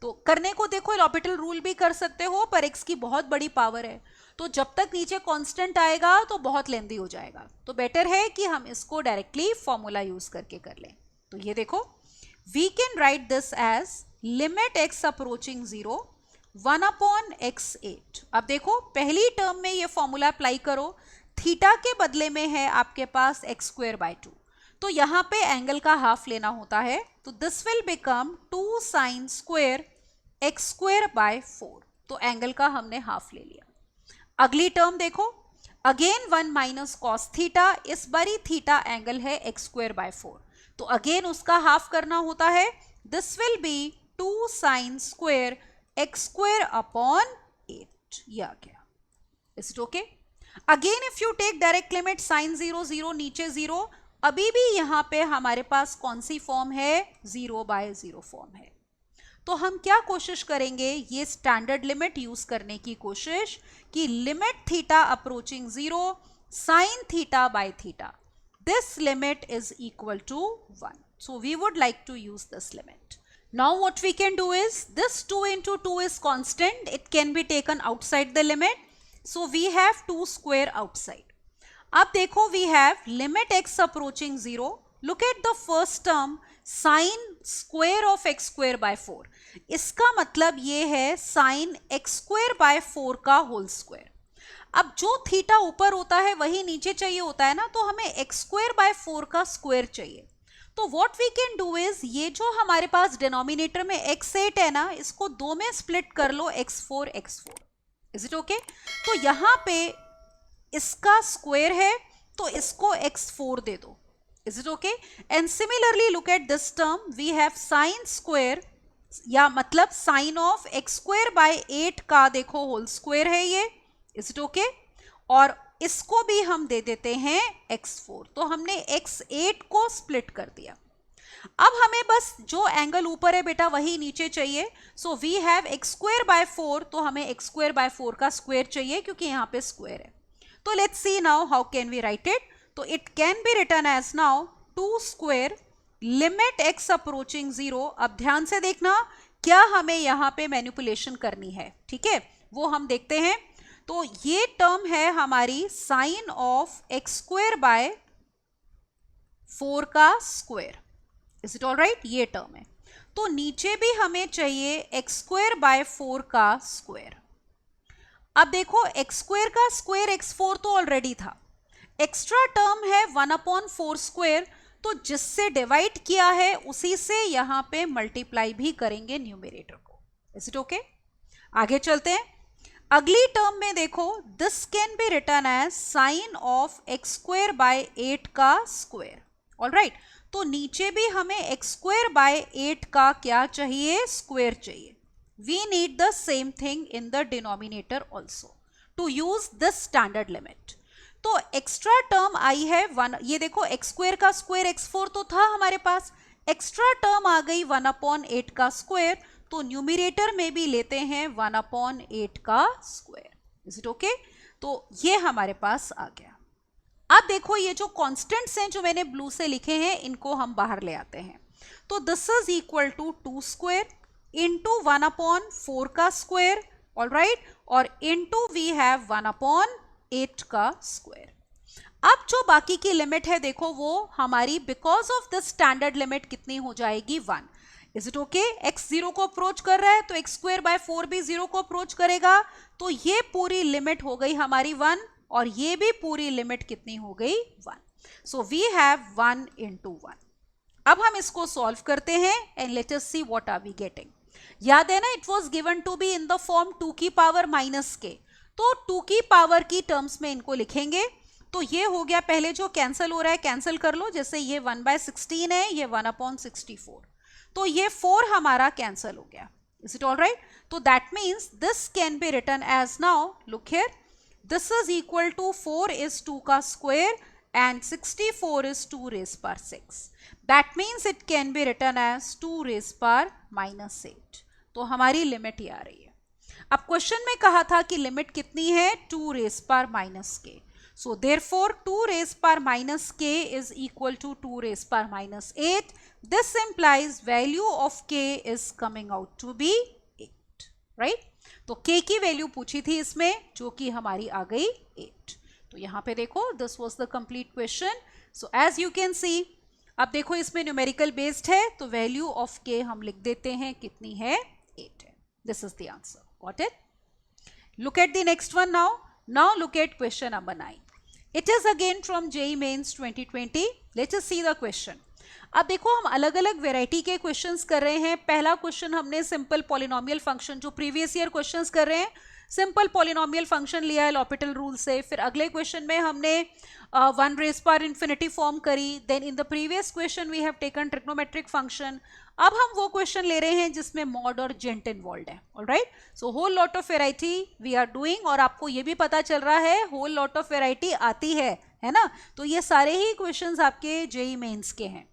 Speaker 1: तो करने को देखो l'Hopital रूल भी कर सकते हो, पर x की बहुत बड़ी पावर है, तो जब तक नीचे कांस्टेंट आएगा तो बहुत लेंदी हो जाएगा, तो बेटर है कि हम इसको डायरेक्टली फॉर्मूला यूज करके कर लें। तो ये देखो, we can write this as limit x approaching 0 1/x8। अब देखो पहली टर्म में ये फॉर्मूला अप्लाई करो, थीटा के बदले में है आपके पास x²/2, तो यहाँ पे एंगल का हाफ लेना होता है, तो this will become 2 sin square x²/4, तो एंगल का हमने हाफ ले लिया। अगली टर्म देखो, अगेन 1 - cos थीटा, इस बारी थीटा एंगल है x²/4, तो अगेन उसका हाफ करना होता है, this will be 2 sin square x²/8, ये आ गया। Is it okay? Again if you take direct limit sin 0 0 नीचे 0, अभी भी यहां पे हमारे पास कौन सी फॉर्म है, 0/0 फॉर्म है। तो हम क्या कोशिश करेंगे, ये स्टैंडर्ड लिमिट यूज करने की कोशिश कि limit theta approaching 0 sin theta by theta, this limit is equal to 1, so we would like to use this limit. Now what we can do is, this 2 into 2 is constant, it can be taken outside the limit, so we have 2 square outside. अब देखो, we have limit x approaching 0, look at the first term sin square of x²/4, इसका मतलब ये है sin x²/4 का whole square. अब जो theta ऊपर होता है वही नीचे चाहिए होता है ना, तो हमें x²/4 का स्क्वायर चाहिए। तो what we can do is, ये जो हमारे पास डिनोमिनेटर में x8 है ना, इसको 2 में स्प्लिट कर लो, x4 x4, is it okay? तो यहाँ पे इसका स्क्वायर है, तो इसको x4 दे दो, is it okay? And similarly look at this term, we have sine square, या मतलब साइन ऑफ x²/8 का देखो होल स्क्वायर है ये, इज इट ओके? और इसको भी हम दे देते हैं x4, तो हमने x8 को स्प्लिट कर दिया। अब हमें बस जो एंगल ऊपर है बेटा वही नीचे चाहिए, सो वी हैव x²/4, तो हमें x²/4 का स्क्वायर चाहिए क्योंकि यहाँ पे स्क्वायर है। तो let's see now how can we write it, तो it can be written as now 2 square limit x approaching 0। अब ध्यान से देखना क्या हमें यहाँ पे मैनिपुलेशन करनी है, ठीक है, वो हम देखते हैं। तो ये टर्म है हमारी साइन ऑफ x²/4 का square, is it all right? ये टर्म है। तो नीचे भी हमें चाहिए x²/4 का स्क्वायर। अब देखो x² का स्क्वायर x4 तो ऑलरेडी था, एक्स्ट्रा टर्म है 1/4 स्क्वायर, तो जिससे डिवाइड किया है उसी से यहां पे मल्टीप्लाई भी करेंगे न्यूमरेटर को, इज इट ओके? आगे चलते हैं। अगली टर्म में देखो, this can be written as sine of x²/8 का स्क्वायर, ऑल राइट? तो नीचे भी हमें x²/8 का क्या चाहिए, स्क्वायर चाहिए। We need the same thing in the denominator also to use this standard limit. तो एक्स्ट्रा टर्म आई है 1, ये देखो x² का स्क्वायर x4 तो था हमारे पास, एक्स्ट्रा टर्म आ गई 1/8 का स्क्वायर, तो न्यूमरेटर में भी लेते हैं 1/8 का स्क्वायर, इज इट ओके? तो ये हमारे पास आ गया। अब देखो ये जो कांस्टेंट्स हैं जो मैंने ब्लू से लिखे हैं, इनको हम बाहर ले आते हैं। तो this is equal to 2 square into 1/4 का स्क्वायर, ऑल राइट, और इंटू वी हैव 1/8 का स्क्वायर। अब जो बाकी की लिमिट है देखो, वो हमारी because of the standard limit कितनी हो जाएगी, 1, इज इट ओके? x 0 को अप्रोच कर रहा है तो x²/4 भी 0 को अप्रोच करेगा, तो ये पूरी लिमिट हो गई हमारी 1, और ये भी पूरी लिमिट कितनी हो गई, 1। So we have 1 into 1। अब हम इसको सॉल्व करते हैं and let us see what are we getting. याद है ना, it was given to be in the form 2 की पावर -k, तो 2 की पावर की टर्म्स में इनको लिखेंगे। तो ये हो गया, पहले जो कैंसिल हो रहा है कैंसिल कर लो, जैसे ये 1/16 है, ये 1/64, तो ये 4 हमारा कैंसिल हो गया, Is it all right? So that means this can be written as, now look here, this is equal to 4 is 2 ka square and 64 is 2 raised power 6. That means it can be written as 2 raised power minus 8. तो हमारी limit ये आ रही है. अब question में कहा था कि लिमिट कितनी है, 2 raise power minus k. So therefore 2 raise power minus k is equal to 2 raise power minus 8. This implies value of k is coming out to be 8, right. तो के की वैल्यू पूछी थी इसमें, जो कि हमारी आ गई 8. तो यहाँ पे देखो, this was the complete question. So as you can see, अब देखो इसमें न्यूमेरिकल बेस्ड है, तो वैल्यू ऑफ के हम लिख देते हैं, कितनी है, 8 है. This is the answer. Got it? Look at the next one now. Now look at question number 9. It is again from JEE Mains 2020. Let us see the question. अब देखो, हम अलग अलग वेराइटी के क्वेश्चंस कर रहे हैं. पहला क्वेश्चन हमने सिंपल पॉलिनोमियल फंक्शन, जो प्रीवियस ईयर क्वेश्चंस कर रहे हैं, सिंपल पॉलिनोमियल फंक्शन लिया है लॉपिटल रूल से. फिर अगले क्वेश्चन में हमने 1 रेज पावर इन्फिनिटी फॉर्म करी. Then in the previous question we have taken trigonometric function. अब हम वो क्वेश्चन ले रहे हैं जिसमें मॉड और जेंट इन्वॉल्व है. All right, so whole lot of variety we are doing, और आपको ये भी पता चल रहा है होल लॉट ऑफ वेराइटी आती है ना. तो ये सारे ही क्वेश्चंस आपके जेईई मेंस के हैं.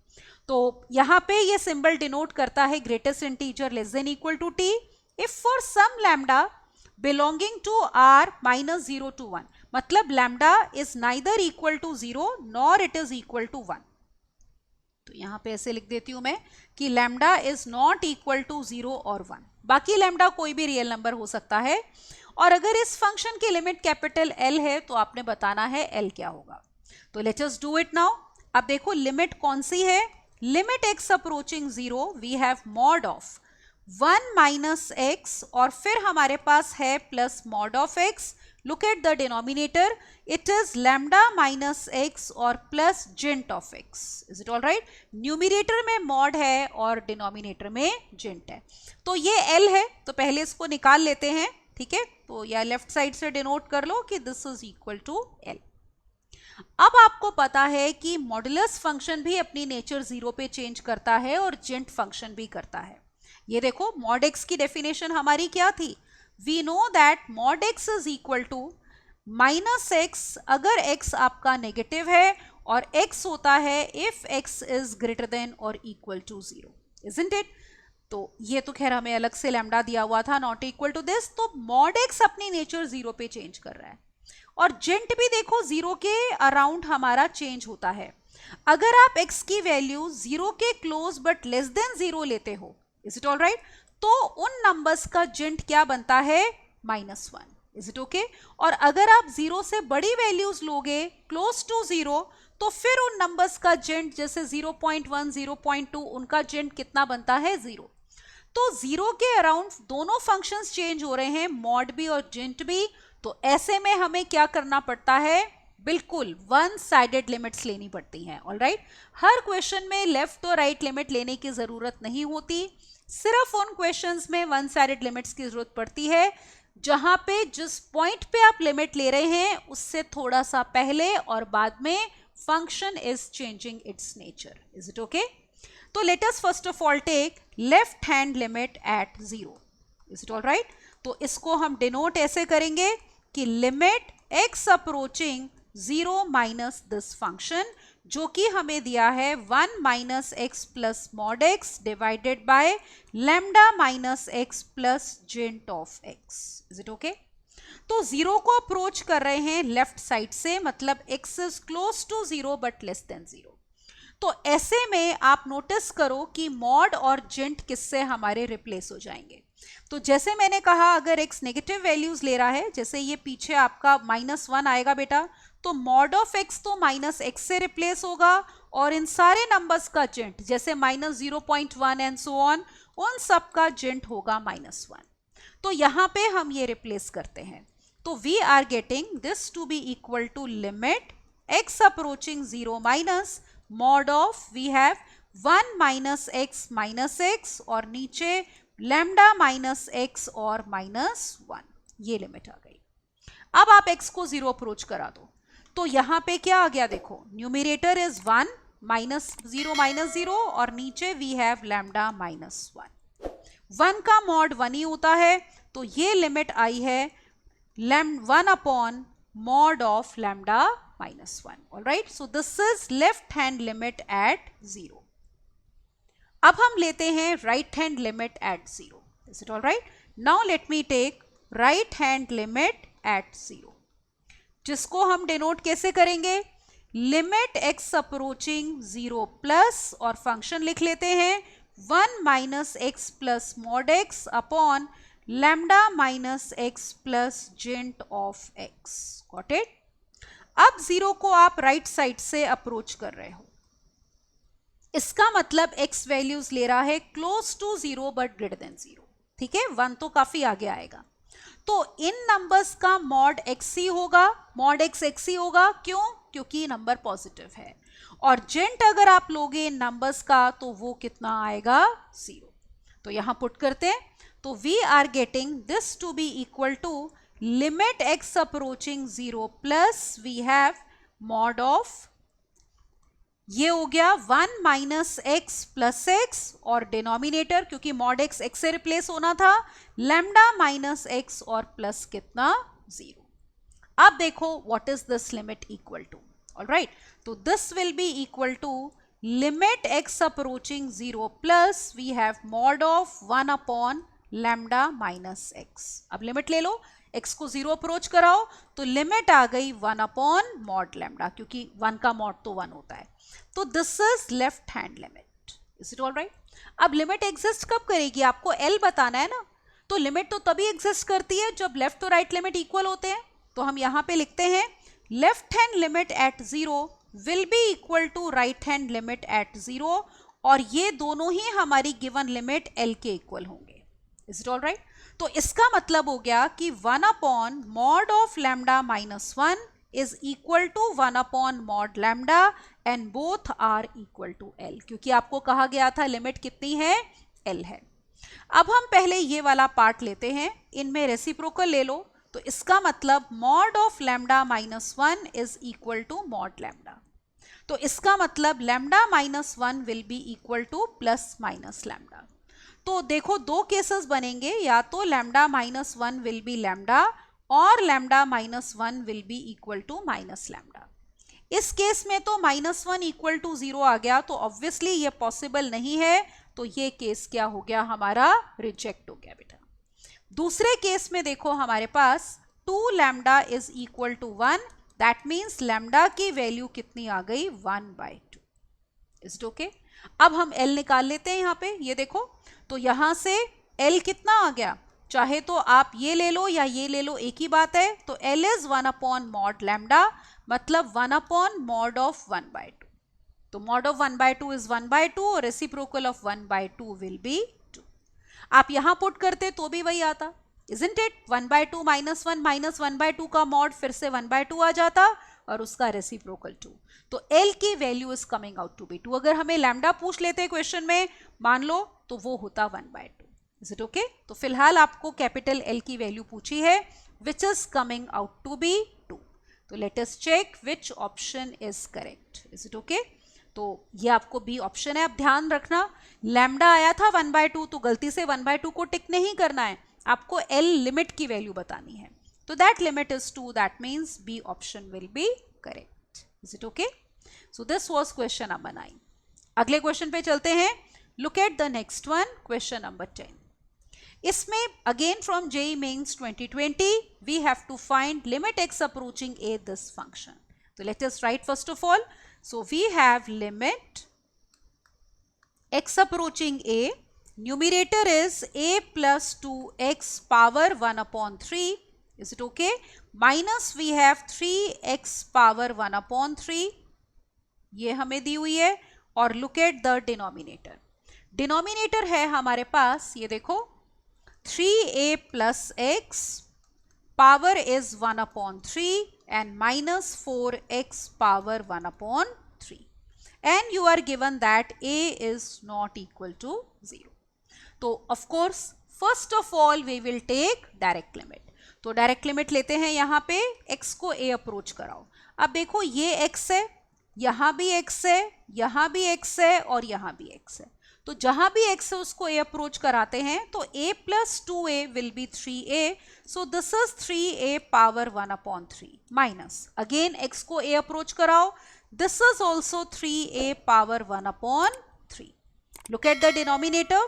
Speaker 1: तो यहाँ पे ये सिंबल डिनोट करता है greatest integer less than equal to T if for some lambda belonging to R minus 0 to 1. मतलब lambda is neither equal to 0 nor it is equal to 1. तो यहाँ पे ऐसे लिख देती हूं मैं कि lambda is not equal to 0 और 1. बाकी लैम्डा कोई भी रियल नंबर हो सकता है. और अगर इस फंक्शन की लिमिट कैपिटल एल है तो आपने बताना है एल क्या होगा. तो let us do it now. अब देखो लिमिट कौन सी है, limit x approaching 0 we have mod of 1 minus x, और फिर हमारे पास है plus mod of x. Look at the denominator, it is lambda minus x और प्लस जेंट of x. Is it all right? Numerator में मॉड है और डिनोमिनेटर में जेंट है. तो ये एल है, तो पहले इसको निकाल लेते हैं. ठीक है, तो या लेफ्ट साइड से डिनोट कर लो कि this is equal to L. अब आपको पता है कि मॉडुलस फंक्शन भी अपनी नेचर 0 पे चेंज करता है और जेंट फंक्शन भी करता है. ये देखो, मॉड एक्स की डेफिनेशन हमारी क्या थी, we know that mod x is equal to minus x अगर एक्स आपका नेगेटिव है, और एक्स होता है if x is greater than और इक्वल टू 0. Isn't it? तो ये तो खैर हमें अलग से लैम्डा दिया हुआ था, नॉट इक्वल टू दिस. तो मॉड एक्स अपनी नेचर 0 पे चेंज कर रहा है, और जेंट भी देखो 0 के अराउंड हमारा चेंज होता है. अगर आप x की वैल्यू 0 के क्लोज बट लेस देन 0 लेते हो, इज इट ऑल राइट, तो उन नंबर्स का जेंट क्या बनता है, -1. Is it okay? और अगर आप 0 से बड़ी वैल्यूज लोगे क्लोज टू 0, तो फिर उन नंबर्स का जेंट जैसे 0.1 0.2 उनका जेंट कितना बनता है, 0. तो 0 के अराउंड दोनों फंक्शंस चेंज हो रहे हैं, मॉड भी और जेंट भी. तो ऐसे में हमें क्या करना पड़ता है, बिल्कुल वन साइडेड लिमिट्स लेनी पड़ती हैं. ऑलराइट, हर क्वेश्चन में लेफ्ट और राइट लिमिट लेने की जरूरत नहीं होती. सिर्फ उन क्वेश्चंस में वन साइडेड लिमिट्स की जरूरत पड़ती है जहां पे जिस पॉइंट पे आप लिमिट ले रहे हैं उससे थोड़ा सा पहले और बाद में function is changing its nature. Is it okay? तो let us first of all take left hand limit at 0. Is it all right? तो इसको हम डिनोट ऐसे करेंगे कि limit x approaching 0 minus this function, जो कि हमें दिया है 1 minus x plus mod x divided by lambda minus x plus जेंट of x. Is it okay? तो 0 को अप्रोच कर रहे हैं लेफ्ट साइड से, मतलब x is close to 0 but less than 0. तो ऐसे में आप नोटिस करो कि मॉड और जेंट किससे हमारे रिप्लेस हो जाएंगे. तो जैसे मैंने कहा, अगर x नेगेटिव वैल्यूज ले रहा है, जैसे ये पीछे आपका -1 आएगा बेटा, तो मॉड ऑफ x तो -x से रिप्लेस होगा, और इन सारे नंबर्स का जेंट जैसे -0.1 एंड सो ऑन, उन सब का जेंट होगा -1. तो यहाँ पे हम ये रिप्लेस करते हैं. तो we are getting this to be equal to limit x approaching 0 minus mod of we have 1 minus x minus x, और नीचे लैम्डा माइनस एक्स और -1. ये लिमिट आ गई. अब आप x को 0 अप्रोच करा दो, तो यहां पे क्या आ गया, देखो न्यूमिनेटर इज 1 -0 -0, और नीचे वी हैव लैम्डा -1. 1 का मॉड 1 ही होता है, तो ये लिमिट आई है 1 upon mod of lambda minus 1. All right, so this is left hand limit at 0. अब हम लेते हैं right hand limit at 0. Is it all right? Now let me take right hand limit at 0, जिसको हम denote कैसे करेंगे, limit x approaching 0 plus, और function लिख लेते हैं 1 minus x plus mod x upon lambda minus x plus जेंट of x. Got it? अब 0 को आप राइट साइड से अप्रोच कर रहे हो, इसका मतलब x वैल्यूज ले रहा है close to 0 but greater than 0. ठीक है, 1 तो काफी आगे आएगा. तो इन नंबर्स का मॉड x ही होगा, मॉड x ही होगा. क्यों? क्योंकि नंबर पॉजिटिव है. और जेंट अगर आप लोगे इन नंबर्स का तो वो कितना आएगा, 0. तो यहां पुट करते हैं, तो we are getting this to be equal to limit x approaching 0 plus we have mod of, ये हो गया 1 माइनस एक्स प्लस एक्स, और डिनोमिनेटर क्योंकि मॉड एक्स एक्स से रिप्लेस होना था, लैम्डा माइनस एक्स और प्लस कितना, 0. अब देखो what is this limit equal to. All right, तो this will be equal to limit x approaching 0 plus we have mod of 1 upon lambda minus x. अब limit ले लो, x को 0 अप्रोच कराओ तो लिमिट आ गई 1 अपॉन मॉड लैम्डा, क्योंकि 1 का मॉड तो 1 होता है. तो this is left hand limit. Is it all right? अब लिमिट एग्जिस्ट कब करेगी, आपको L बताना है ना. तो लिमिट तो तभी एग्जिस्ट करती है जब लेफ्ट और राइट लिमिट इक्वल होते हैं. तो हम यहां पे लिखते हैं left hand limit at 0 will be equal to right hand limit at 0, और ये दोनों ही हमारी गिवन लिमिट L के इक्वल होंगे. Is it all right? तो इसका मतलब हो गया कि 1 upon mod of lambda minus 1 is equal to 1 upon mod lambda and both are equal to L, क्योंकि आपको कहा गया था लिमिट कितनी है, L है. अब हम पहले ये वाला पार्ट लेते हैं, इनमें रेसिप्रोकल ले लो. तो इसका मतलब mod of lambda minus 1 is equal to mod lambda. तो इसका मतलब lambda minus 1 will be equal to plus minus lambda. तो देखो दो केसेस बनेंगे, या तो lambda minus 1 will be lambda और lambda minus 1 will be equal to minus lambda. इस केस में तो माइनस 1 इक्वल टू 0 आ गया, तो ऑब्वियसली ये पॉसिबल नहीं है. तो ये केस क्या हो गया, हमारा रिजेक्ट हो गया बेटा. दूसरे केस में देखो हमारे पास 2 lambda is equal to 1, that means lambda की वैल्यू कितनी आ गई, 1/2. Is it okay? अब हम L निकाल लेते हैं यहाँ पे. ये देखो, तो यहां से L कितना आ गया, चाहे तो आप ये ले लो या ये ले लो, एक ही बात है. तो L is 1 upon mod lambda, मतलब 1 अपॉन मॉड ऑफ 1/2. तो मॉड ऑफ 1/2 इज 1/2 और रेसिप्रोकल ऑफ 1/2 विल बी 2. आप यहां पुट करते तो भी वही आता, इजंट इट? 1/2 माइनस 1 माइनस 1/2 का मॉड फिर से 1/2 आ जाता और उसका रेसिप्रोकल 2. तो L की value is coming out to be 2. अगर हमें लैम्डा पूछ लेते क्वेश्चन में, मान लो, तो वो होता 1/2. Is it okay? तो फिलहाल आपको कैपिटल L की वैल्यू पूछी है, which is coming out to be 2. तो let us check which option is correct. Is it okay? तो ये आपको बी ऑप्शन है. अब ध्यान रखना, लैम्डा आया था 1/2, तो गलती से 1/2 को टिक नहीं करना है, आपको L लिमिट की वैल्यू बतानी है. तो that limit is 2, that means B option will be correct. Is it okay? So this was question number 9. अगले क्वेश्चन पे चलते हैं. Look at the next one, question number 10. इसमें again from JEE Mains 2020 we have to find limit x approaching a this function. तो let us write first of all. So we have limit x approaching a, numerator is a plus 2x power 1 upon 3, is it okay? Minus we have 3x power 1 upon 3, ये हमें दी हुई है. और look at the denominator. Denominator है हमारे पास, ये देखो 3a plus x power is 1 upon 3 and minus 4x power 1 upon 3, and you are given that a is not equal to 0. तो of course first of all we will take direct limit. तो direct limit लेते हैं, यहाँ पे x को a approach कराओ. अब देखो ये x है, यहाँ भी x है, यहाँ भी x है और यहाँ भी x है. तो जहां भी x है उसको a अप्रोच कराते हैं तो a plus 2a will be 3a. So this is 3a power 1 upon 3 minus again x को a अप्रोच कराओ. This is also 3a power 1 upon 3. Look at the denominator.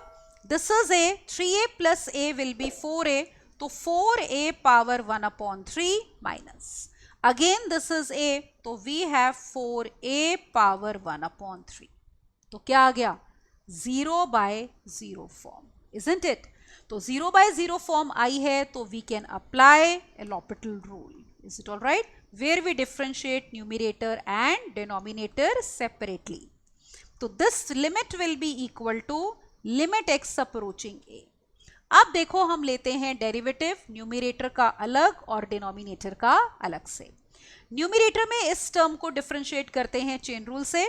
Speaker 1: This is a 3a plus a will be 4a. तो 4a power 1 upon 3 minus. Again this is a. तो we have 4a power 1 upon 3. तो क्या आ गया? 0 by 0 form, isn't it? तो 0 by 0 form आई है तो we can apply L'Hopital rule. Is it all right? Where we differentiate numerator and denominator separately. तो this limit will be equal to limit x approaching a. अब देखो हम लेते हैं derivative numerator का अलग और डिनोमिनेटर का अलग से. न्यूमरेटर में इस टर्म को डिफरेंशिएट करते हैं चेन रूल से.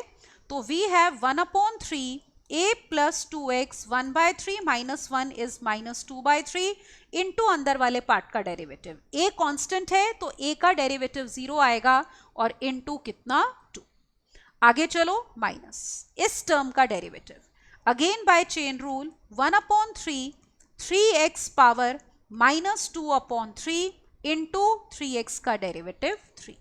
Speaker 1: तो we have 1 upon 3 a plus 2x 1 by 3 minus 1 is minus 2 by 3 into अंदर वाले पार्ट का डेरिवेटिव. a कांस्टेंट है तो a का डेरिवेटिव 0 आएगा और इंटू कितना 2. आगे चलो माइनस इस टर्म का derivative again by chain rule 1 upon 3x power minus 2 upon 3 into 3x का derivative 3.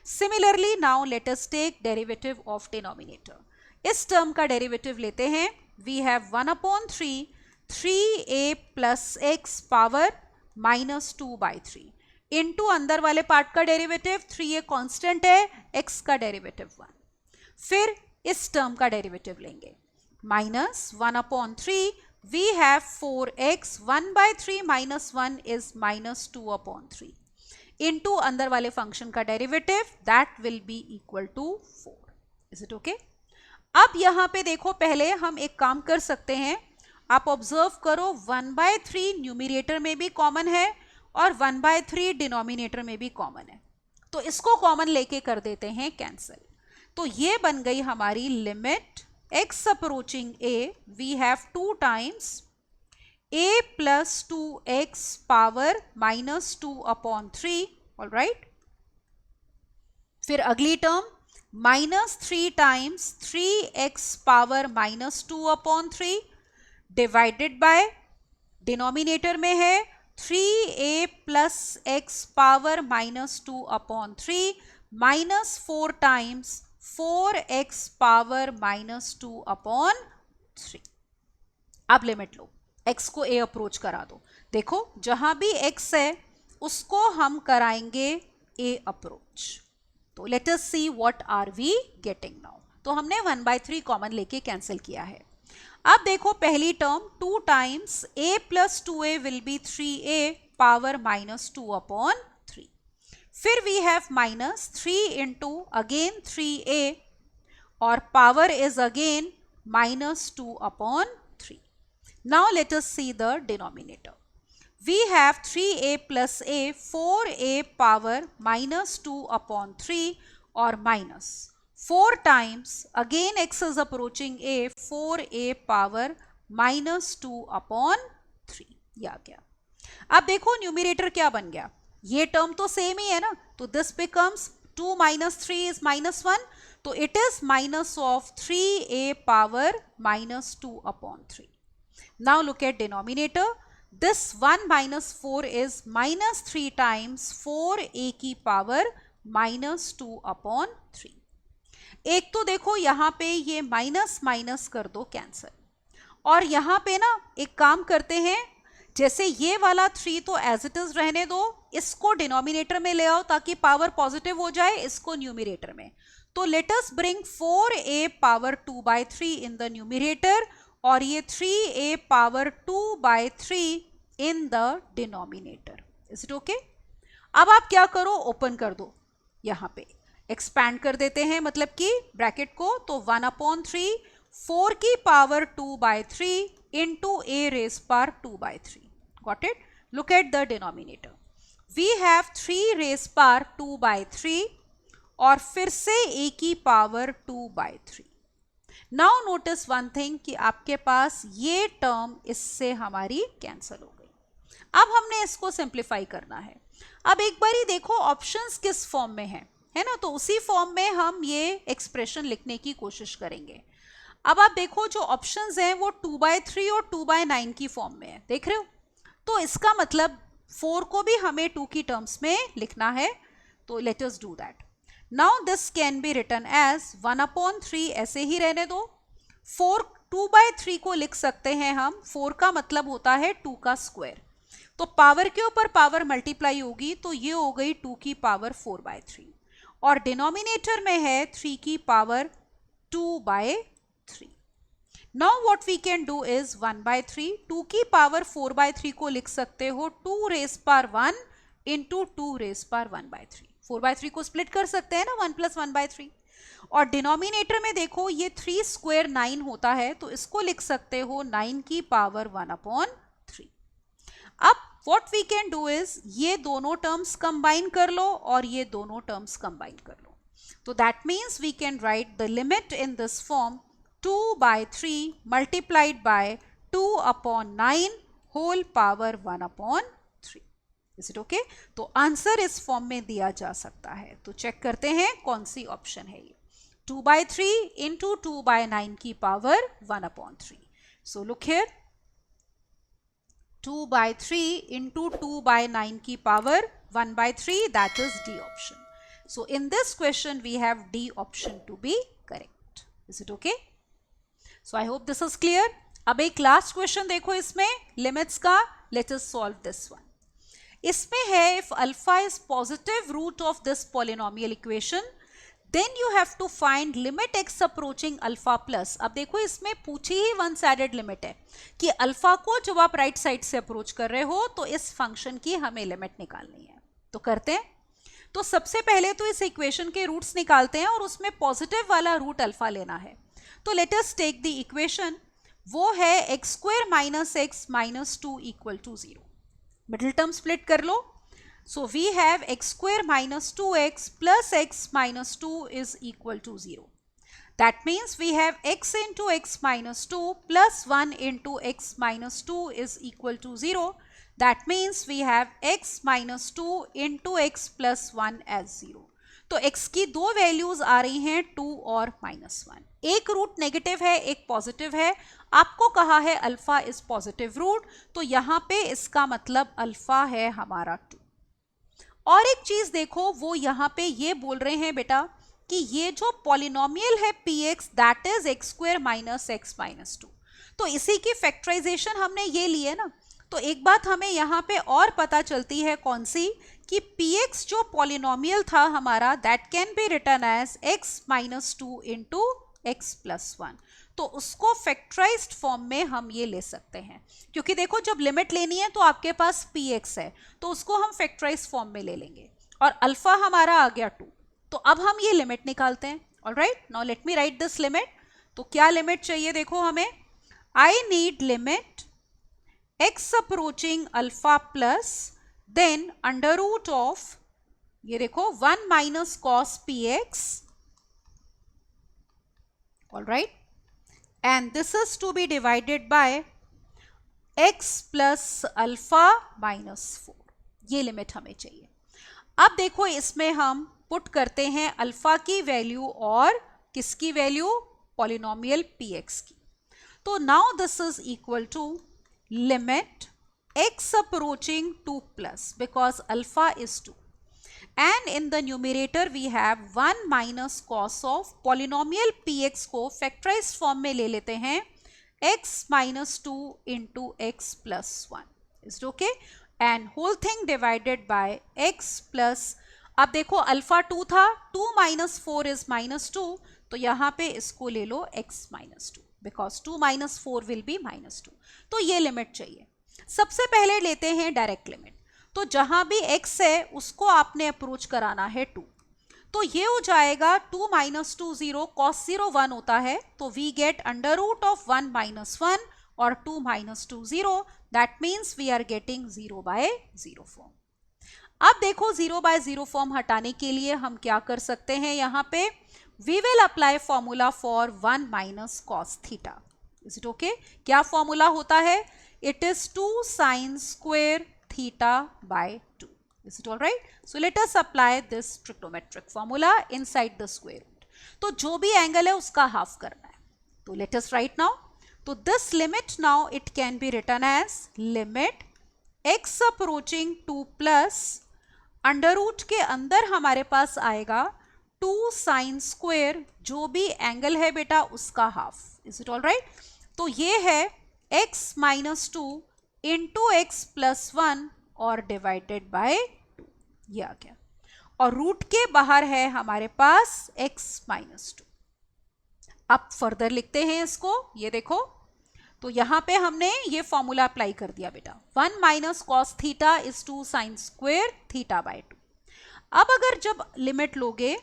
Speaker 1: Similarly now let us take derivative of denominator. इस टर्म का डेरिवेटिव लेते हैं. We have 1 upon 3a plus x power minus 2 by 3 into अंदर वाले part का derivative 3a constant है, x का डेरिवेटिव 1. फिर इस टर्म का डेरिवेटिव लेंगे minus 1 upon 3 we have 4x 1 by 3 minus 1 is minus 2 upon 3 into अंदर वाले फंक्शन का derivative that will be equal to 4. Is it okay? अब यहां पे देखो पहले हम एक काम कर सकते हैं. आप ऑब्जर्व करो 1 बाय 3 न्यूमरेटर में भी कॉमन है और 1 बाय 3 डिनोमिनेटर में भी कॉमन है. तो इसको कॉमन लेके कर देते हैं कैंसिल. तो ये बन गई हमारी limit x approaching a. We have 2 times a plus 2x power minus 2 upon 3. All right. फिर अगली term minus 3 times 3x power minus 2 upon 3 divided by denominator में है 3a plus x power minus 2 upon 3 minus 4 times 4x power minus 2 upon 3. अब limit लो, x को a approach करा दो. देखो जहां भी x है उसको हम कराएंगे a अप्रोच. तो let us see what are we getting now. तो हमने 1 बाय 3 कॉमन लेके कैंसिल किया है. अब देखो पहली term 2 times a plus 2a will be 3a power minus 2 upon 3. फिर we have minus 3 into again 3a और power is again minus 2 upon 3. Now let us see the denominator. We have 3a plus a 4a power minus 2 upon 3 और minus 4 times again x is approaching a 4a power minus 2 upon 3. ये आ गया. अब देखो numerator क्या बन गया. ये टर्म तो सेम ही है ना. तो this becomes 2 minus 3 is minus 1. तो it is minus of 3a power minus 2 upon 3. Now look at denominator. This 1 minus 4 is minus 3 times 4a की पावर माइनस 2 अपॉन 3. एक तो देखो यहां पे ये माइनस माइनस कर दो कैंसिल. और यहां पे ना एक काम करते हैं, जैसे ये वाला 3 तो एज इट इज रहने दो, इसको डिनोमिनेटर में ले आओ ताकि पावर पॉजिटिव हो जाए, इसको न्यूमरेटर में. तो let us bring 4a power 2 by 3 in the numerator और ये 3a power 2 by 3 in the denominator. Is it okay? अब आप क्या करो, ओपन कर दो, यहां पे एक्सपैंड कर देते हैं मतलब कि ब्रैकेट को. तो 1 अपॉन 3 4 की power 2 by 3 into a raise power 2 by 3. Got it? Look at the denominator. We have 3 raise power 2 by 3 और फिर से a की power 2 by 3. Now notice one thing कि आपके पास ये टर्म इससे हमारी कैंसिल हो गई. अब हमने इसको सिंप्लीफाई करना है. अब एक बारी देखो ऑप्शंस किस फॉर्म में है ना. तो उसी फॉर्म में हम ये एक्सप्रेशन लिखने की कोशिश करेंगे. अब आप देखो जो ऑप्शंस हैं वो 2/3 और 2/9 की फॉर्म में है, देख रहे हो? तो इसका मतलब 4 को भी हमें 2 की टर्म्स में लिखना है, तो let us do that. Now this can be written as 1/3, ऐसे ही रहने दो. 4 2/3 को लिख सकते हैं हम, 4 का मतलब होता है 2 का स्क्वायर, तो पावर के ऊपर पावर मल्टीप्लाई होगी, तो ये हो गई 2 की पावर 4/3, और डिनोमिनेटर में है 3 की power 2/3. Now what we can do is 1/3, 2 की पावर 4/3 को लिख सकते हो 2 raise power 1 into 2 raise power 1/3. 4/3 को स्प्लिट कर सकते हैं ना 1 प्लस 1/3. और डिनोमिनेटर में देखो ये 3 स्क्वायर 9 होता है, तो इसको लिख सकते हो 9 की पावर 1/3. अब what we can do is ये दोनों टर्म्स कंबाइन कर लो और ये दोनों टर्म्स कंबाइन कर लो. तो that means we can write the limit in this form 2/3 multiplied by 2/9 whole power 1/3. Is it okay? तो आंसर इस फॉर्म में दिया जा सकता है. तो चेक करते हैं कौन सी ऑप्शन है ये. 2/3 इंटू 2/9 की power 1/3. So look here, 2/3 into 2/9 की power 1/3, that is D option. So in this question we have D option to be correct. Is it okay? So I hope this is clear. अब एक last question देखो इसमें limits का. Let us solve this one. इसमें है if alpha is positive root of this polynomial equation then you have to find limit x approaching alpha plus. अब देखो इसमें पूछी ही वन साइडेड लिमिट है कि अल्फा को जब आप राइट साइड से अप्रोच कर रहे हो तो इस फंक्शन की हमें लिमिट निकालनी है. तो करते हैं. तो सबसे पहले तो इस इक्वेशन के रूट्स निकालते हैं और उसमें पॉजिटिव वाला रूट अल्फा लेना है. तो let us take the equation, वो है x square minus x minus 2 equal to 0. Middle term split कर लो. So we have x square minus 2x plus x minus 2 is equal to 0. That means we have x into x minus 2 plus 1 into x minus 2 is equal to 0. That means we have x minus 2 into x plus 1 as 0. तो x की दो values आ रही हैं 2 और -1. एक root negative है, एक positive है. आपको कहा है अल्फा इज पॉजिटिव रूट, तो यहाँ पे इसका मतलब अल्फा है हमारा 2. और एक चीज देखो, वो यहाँ पे ये बोल रहे हैं बेटा कि ये जो पॉलिनोमियल है px that is x square minus x minus 2. तो इसी की फैक्टराइजेशन हमने ये ली है ना. तो एक बात हमें यहाँ पे और पता चलती है कौन सी, कि px जो पॉलिनोमियल था हमारा that can be written as x minus 2 into x plus 1. तो उसको फैक्टराइज्ड फॉर्म में हम ये ले सकते हैं, क्योंकि देखो जब लिमिट लेनी है तो आपके पास px है, तो उसको हम फैक्टराइज्ड फॉर्म में ले लेंगे. और अल्फा हमारा आ गया 2, तो अब हम ये लिमिट निकालते हैं. All right, now let me write this limit. तो क्या लिमिट चाहिए देखो हमें, I need limit x approaching alpha plus then under root of, ये देखो 1 माइनस कॉस px. ऑलराइट, and this is to be divided by x plus alpha minus 4. ये limit हमें चाहिए. अब देखो इसमें हम पुट करते हैं अल्फा की वैल्यू और किसकी वैल्यू, पॉलिनोमियल px की. तो now this is equal to limit x approaching 2 plus because alpha is 2, and in the numerator we have 1 minus cos of polynomial px को factorized form में ले लेते हैं x minus 2 into x plus 1. is it okay? and whole thing divided by x plus, अब देखो alpha 2 था, 2 minus 4 is minus 2, तो यहाँ पे इसको ले लो x minus 2 because 2 minus 4 will be minus 2. तो ये लिमिट चाहिए. सबसे पहले लेते हैं डायरेक्ट लिमिट. तो जहां भी x है उसको आपने अप्रोच कराना है 2, तो ये हो जाएगा 2 माइनस 2 0, cos 0 1 होता है, तो we get under root of 1 minus 1 और 2 minus 2 0. That means we are getting 0/0 form. अब देखो 0/0 फॉर्म हटाने के लिए हम क्या कर सकते हैं, यहाँ पे we will apply formula for 1 minus cos theta. Is it okay? क्या फॉर्मूला होता है, it is 2 sine square theta by 2. Is it all right? So let us apply this trigonometric formula inside the square root. तो जो भी angle है उसका half करना है. तो लेट अस राइट नाउ. तो this limit now it can be written as limit x approaching 2 plus under root के अंदर हमारे पास आएगा 2 साइन स्क्वेयर, जो भी एंगल है बेटा उसका half. Is it all right? तो ये है x minus 2 into x plus 1 और डिवाइडेड बाय 2. ये आ गया. और रूट के बाहर है हमारे पास x माइनस 2. अब फर्दर लिखते हैं इसको. ये देखो, तो यहां पे हमने ये फॉर्मूला अप्लाई कर दिया बेटा. 1 minus cos theta is 2 sine square theta by 2. अब अगर जब लिमिट लोगे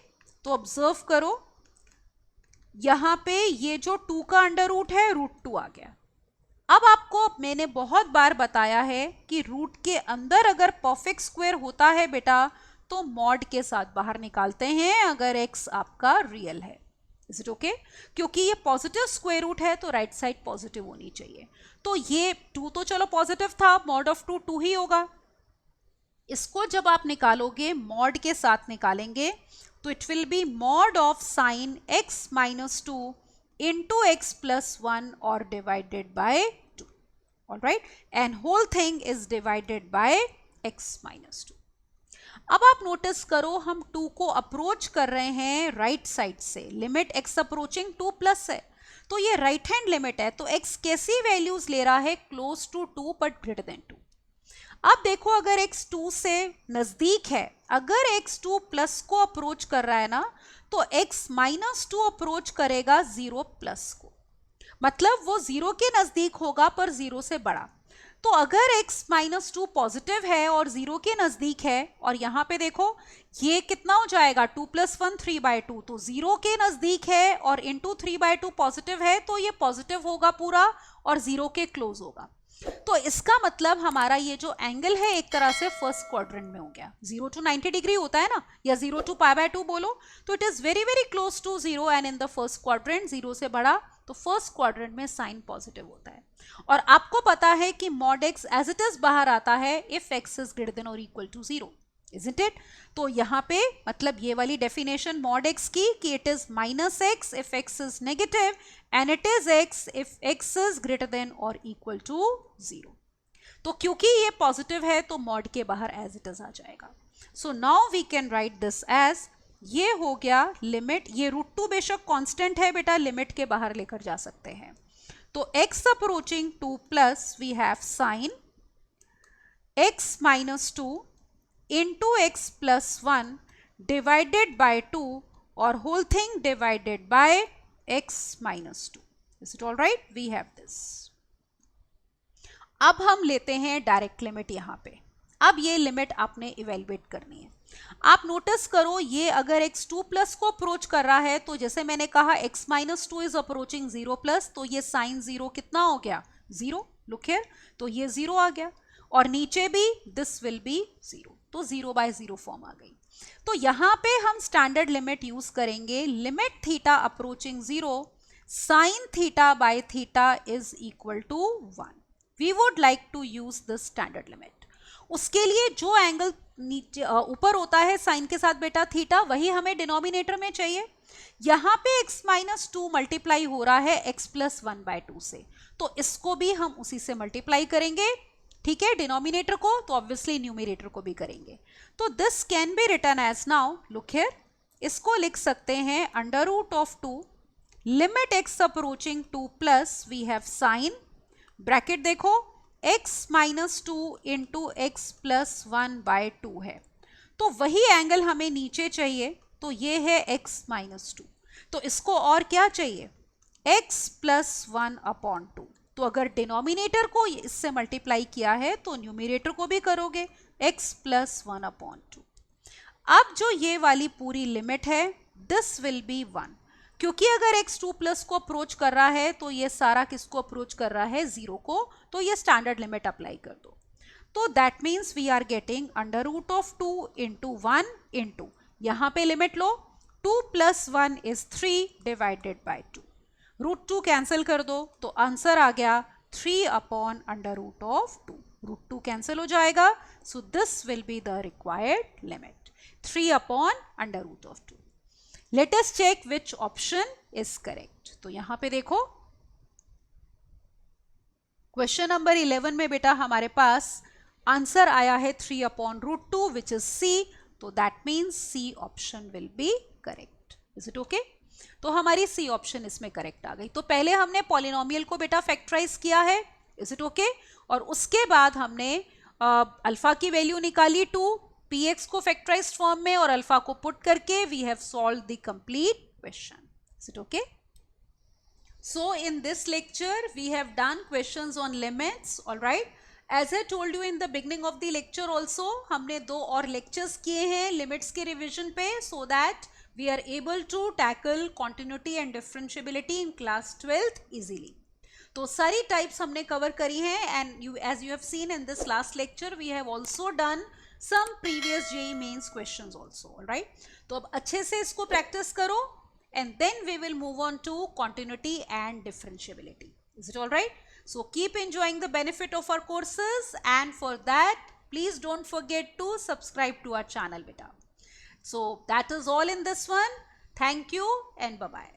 Speaker 1: तो ऑब्जर्व करो, यहां पे ये जो 2 का अंडर रूट है रूट 2 आ गया. अब आपको मैंने बहुत बार बताया है कि रूट के अंदर अगर परफेक्ट स्क्वायर होता है बेटा तो मॉड के साथ बाहर निकालते हैं अगर x आपका रियल है. Is it okay? क्योंकि ये पॉजिटिव स्क्वायर रूट है तो राइट साइड पॉजिटिव होनी चाहिए. तो ये 2 तो चलो पॉजिटिव था, मॉड ऑफ 2 2 ही होगा. इसको जब आप निकालोगे मॉड के साथ निकालेंगे तो it will be mod of sine x minus 2 into x plus 1 और divided by 2. Alright, and whole thing is divided by x minus 2. अब आप नोटिस करो, हम 2 को अप्रोच कर रहे हैं राइट साइड से. लिमिट x अप्रोचिंग 2 प्लस है तो ये राइट हैंड लिमिट है. तो x कैसी वैल्यूज ले रहा है? Close to 2 but greater than 2. अब देखो, अगर x 2 से नजदीक है, अगर x 2 प्लस को अप्रोच कर रहा है ना, तो x माइनस 2 अप्रोच करेगा 0 प्लस को. मतलब वो 0 के नजदीक होगा पर 0 से बड़ा. तो अगर x माइनस 2 पॉजिटिव है और 0 के नजदीक है, और यहां पे देखो ये कितना हो जाएगा 2 प्लस 1 3 बाय 2, तो 0 के नजदीक है और इंटू 3 बाय 2 पॉजिटिव है तो ये पॉजिटिव होगा पूरा और 0 के क्लोज होगा. तो इसका मतलब हमारा ये जो एंगल है एक तरह से फर्स्ट क्वाड्रेंट में हो गया. 0 to 90 डिग्री होता है ना, या 0 to पाई बाय 2 बोलो, तो it is very very close to 0 and in the first quadrant. 0 से बड़ा तो फर्स्ट क्वाड्रेंट में साइन पॉजिटिव होता है. और आपको पता है कि mod x as it is बाहर आता है if x is greater than और इक्वल टू 0. Isn't it? तो यहाँ पे मतलब ये वाली डेफिनेशन मॉड x की कि it is minus x if x is negative and it is x if x is greater than और इक्वल टू 0. तो क्योंकि ये पॉजिटिव है तो मॉड के बाहर एज इट इज आ जाएगा. So now we can write this as, ये हो गया लिमिट. ये रूट 2 बेशक कांस्टेंट है बेटा, लिमिट के बाहर लेकर जा सकते हैं. तो x approaching 2 plus we have sine x minus 2 into x plus 1 divided by 2 और whole thing divided by x minus 2. Is it all right? We have this. अब हम लेते हैं डायरेक्ट लिमिट यहाँ पे. अब ये लिमिट आपने इवेल्युएट करनी है. आप नोटिस करो, ये अगर x 2 प्लस को अप्रोच कर रहा है तो जैसे मैंने कहा x minus 2 is approaching 0 plus, तो ये साइन 0 कितना हो गया? 0. लुक हियर, तो ये 0 आ गया और नीचे भी दिस विल बी 0. तो 0 बाय 0 फॉर्म आ गई. तो यहां पे हम स्टैंडर्ड लिमिट यूज करेंगे. Limit theta approaching 0 sine theta by theta is equal to 1. We would like to use this standard limit. उसके लिए जो एंगल नीचे ऊपर होता है साइन के साथ बेटा थीटा, वही हमें डिनोमिनेटर में चाहिए. यहां पे x माइनस 2 मल्टीप्लाई हो रहा है x प्लस 1 बाय 2 से, तो इसको भी हम उसी से मल्टीप्लाई करेंगे. ठीक है, डिनोमिनेटर को तो ऑब्वियसली न्यूमरेटर को भी करेंगे. तो this can be written as, now look here, इसको लिख सकते हैं under root of 2 limit x approaching 2 plus we have sine, bracket देखो x minus 2 into x plus 1 by 2 है. तो वही एंगल हमें नीचे चाहिए, तो ये है x माइनस 2. तो इसको और क्या चाहिए? x plus 1 upon 2. तो अगर डिनोमिनेटर को इससे मल्टीप्लाई किया है तो न्यूमरेटर को भी करोगे x प्लस 1 अपॉन 2. अब जो ये वाली पूरी लिमिट है दिस विल बी 1, क्योंकि अगर x 2 प्लस को अप्रोच कर रहा है तो ये सारा किसको अप्रोच कर रहा है? 0 को. तो ये स्टैंडर्ड लिमिट अप्लाई कर दो. तो that means we are getting under root of 2 into 1 into, यहाँ पे लिमिट लो, 2 plus 1 is 3 divided by 2. Root 2 cancel कर दो तो आंसर आ गया 3 upon under root of 2. Root 2 cancel हो जाएगा, so this will be the required limit 3 upon under root of 2. Let us check which option is correct. तो यहां पे देखो क्वेश्चन नंबर 11 में बेटा हमारे पास आंसर आया है 3/√2 विच इज सी, तो that means C option will be correct. Is it okay? तो हमारी सी ऑप्शन इसमें करेक्ट आ गई। तो पहले हमने पॉलिनोमियल को बेटा फैक्टराइज किया है, इज इट ओके? और उसके बाद हमने अल्फा की वैल्यू निकाली 2, px को फैक्टराइज फॉर्म में और अल्फा को पुट करके we have solve the complete question. Is it okay? So in this lecture we have done questions on limits, all right? As I told you in the beginning of the lecture also, हमने 2 और lectures किए हैं limits के revision पे, so that we are able to tackle continuity and differentiability in class 12th easily. तो सारी types हमने cover करी हैं, and you as you have seen in this last lecture we have also done some previous JEE mains questions also, all right? तो अब अच्छे से इसको practice करो, and then we will move on to continuity and differentiability. Is it all right? So keep enjoying the benefit of our courses, and for that please don't forget to subscribe to our channel beta. So that is all in this one. Thank you and bye bye.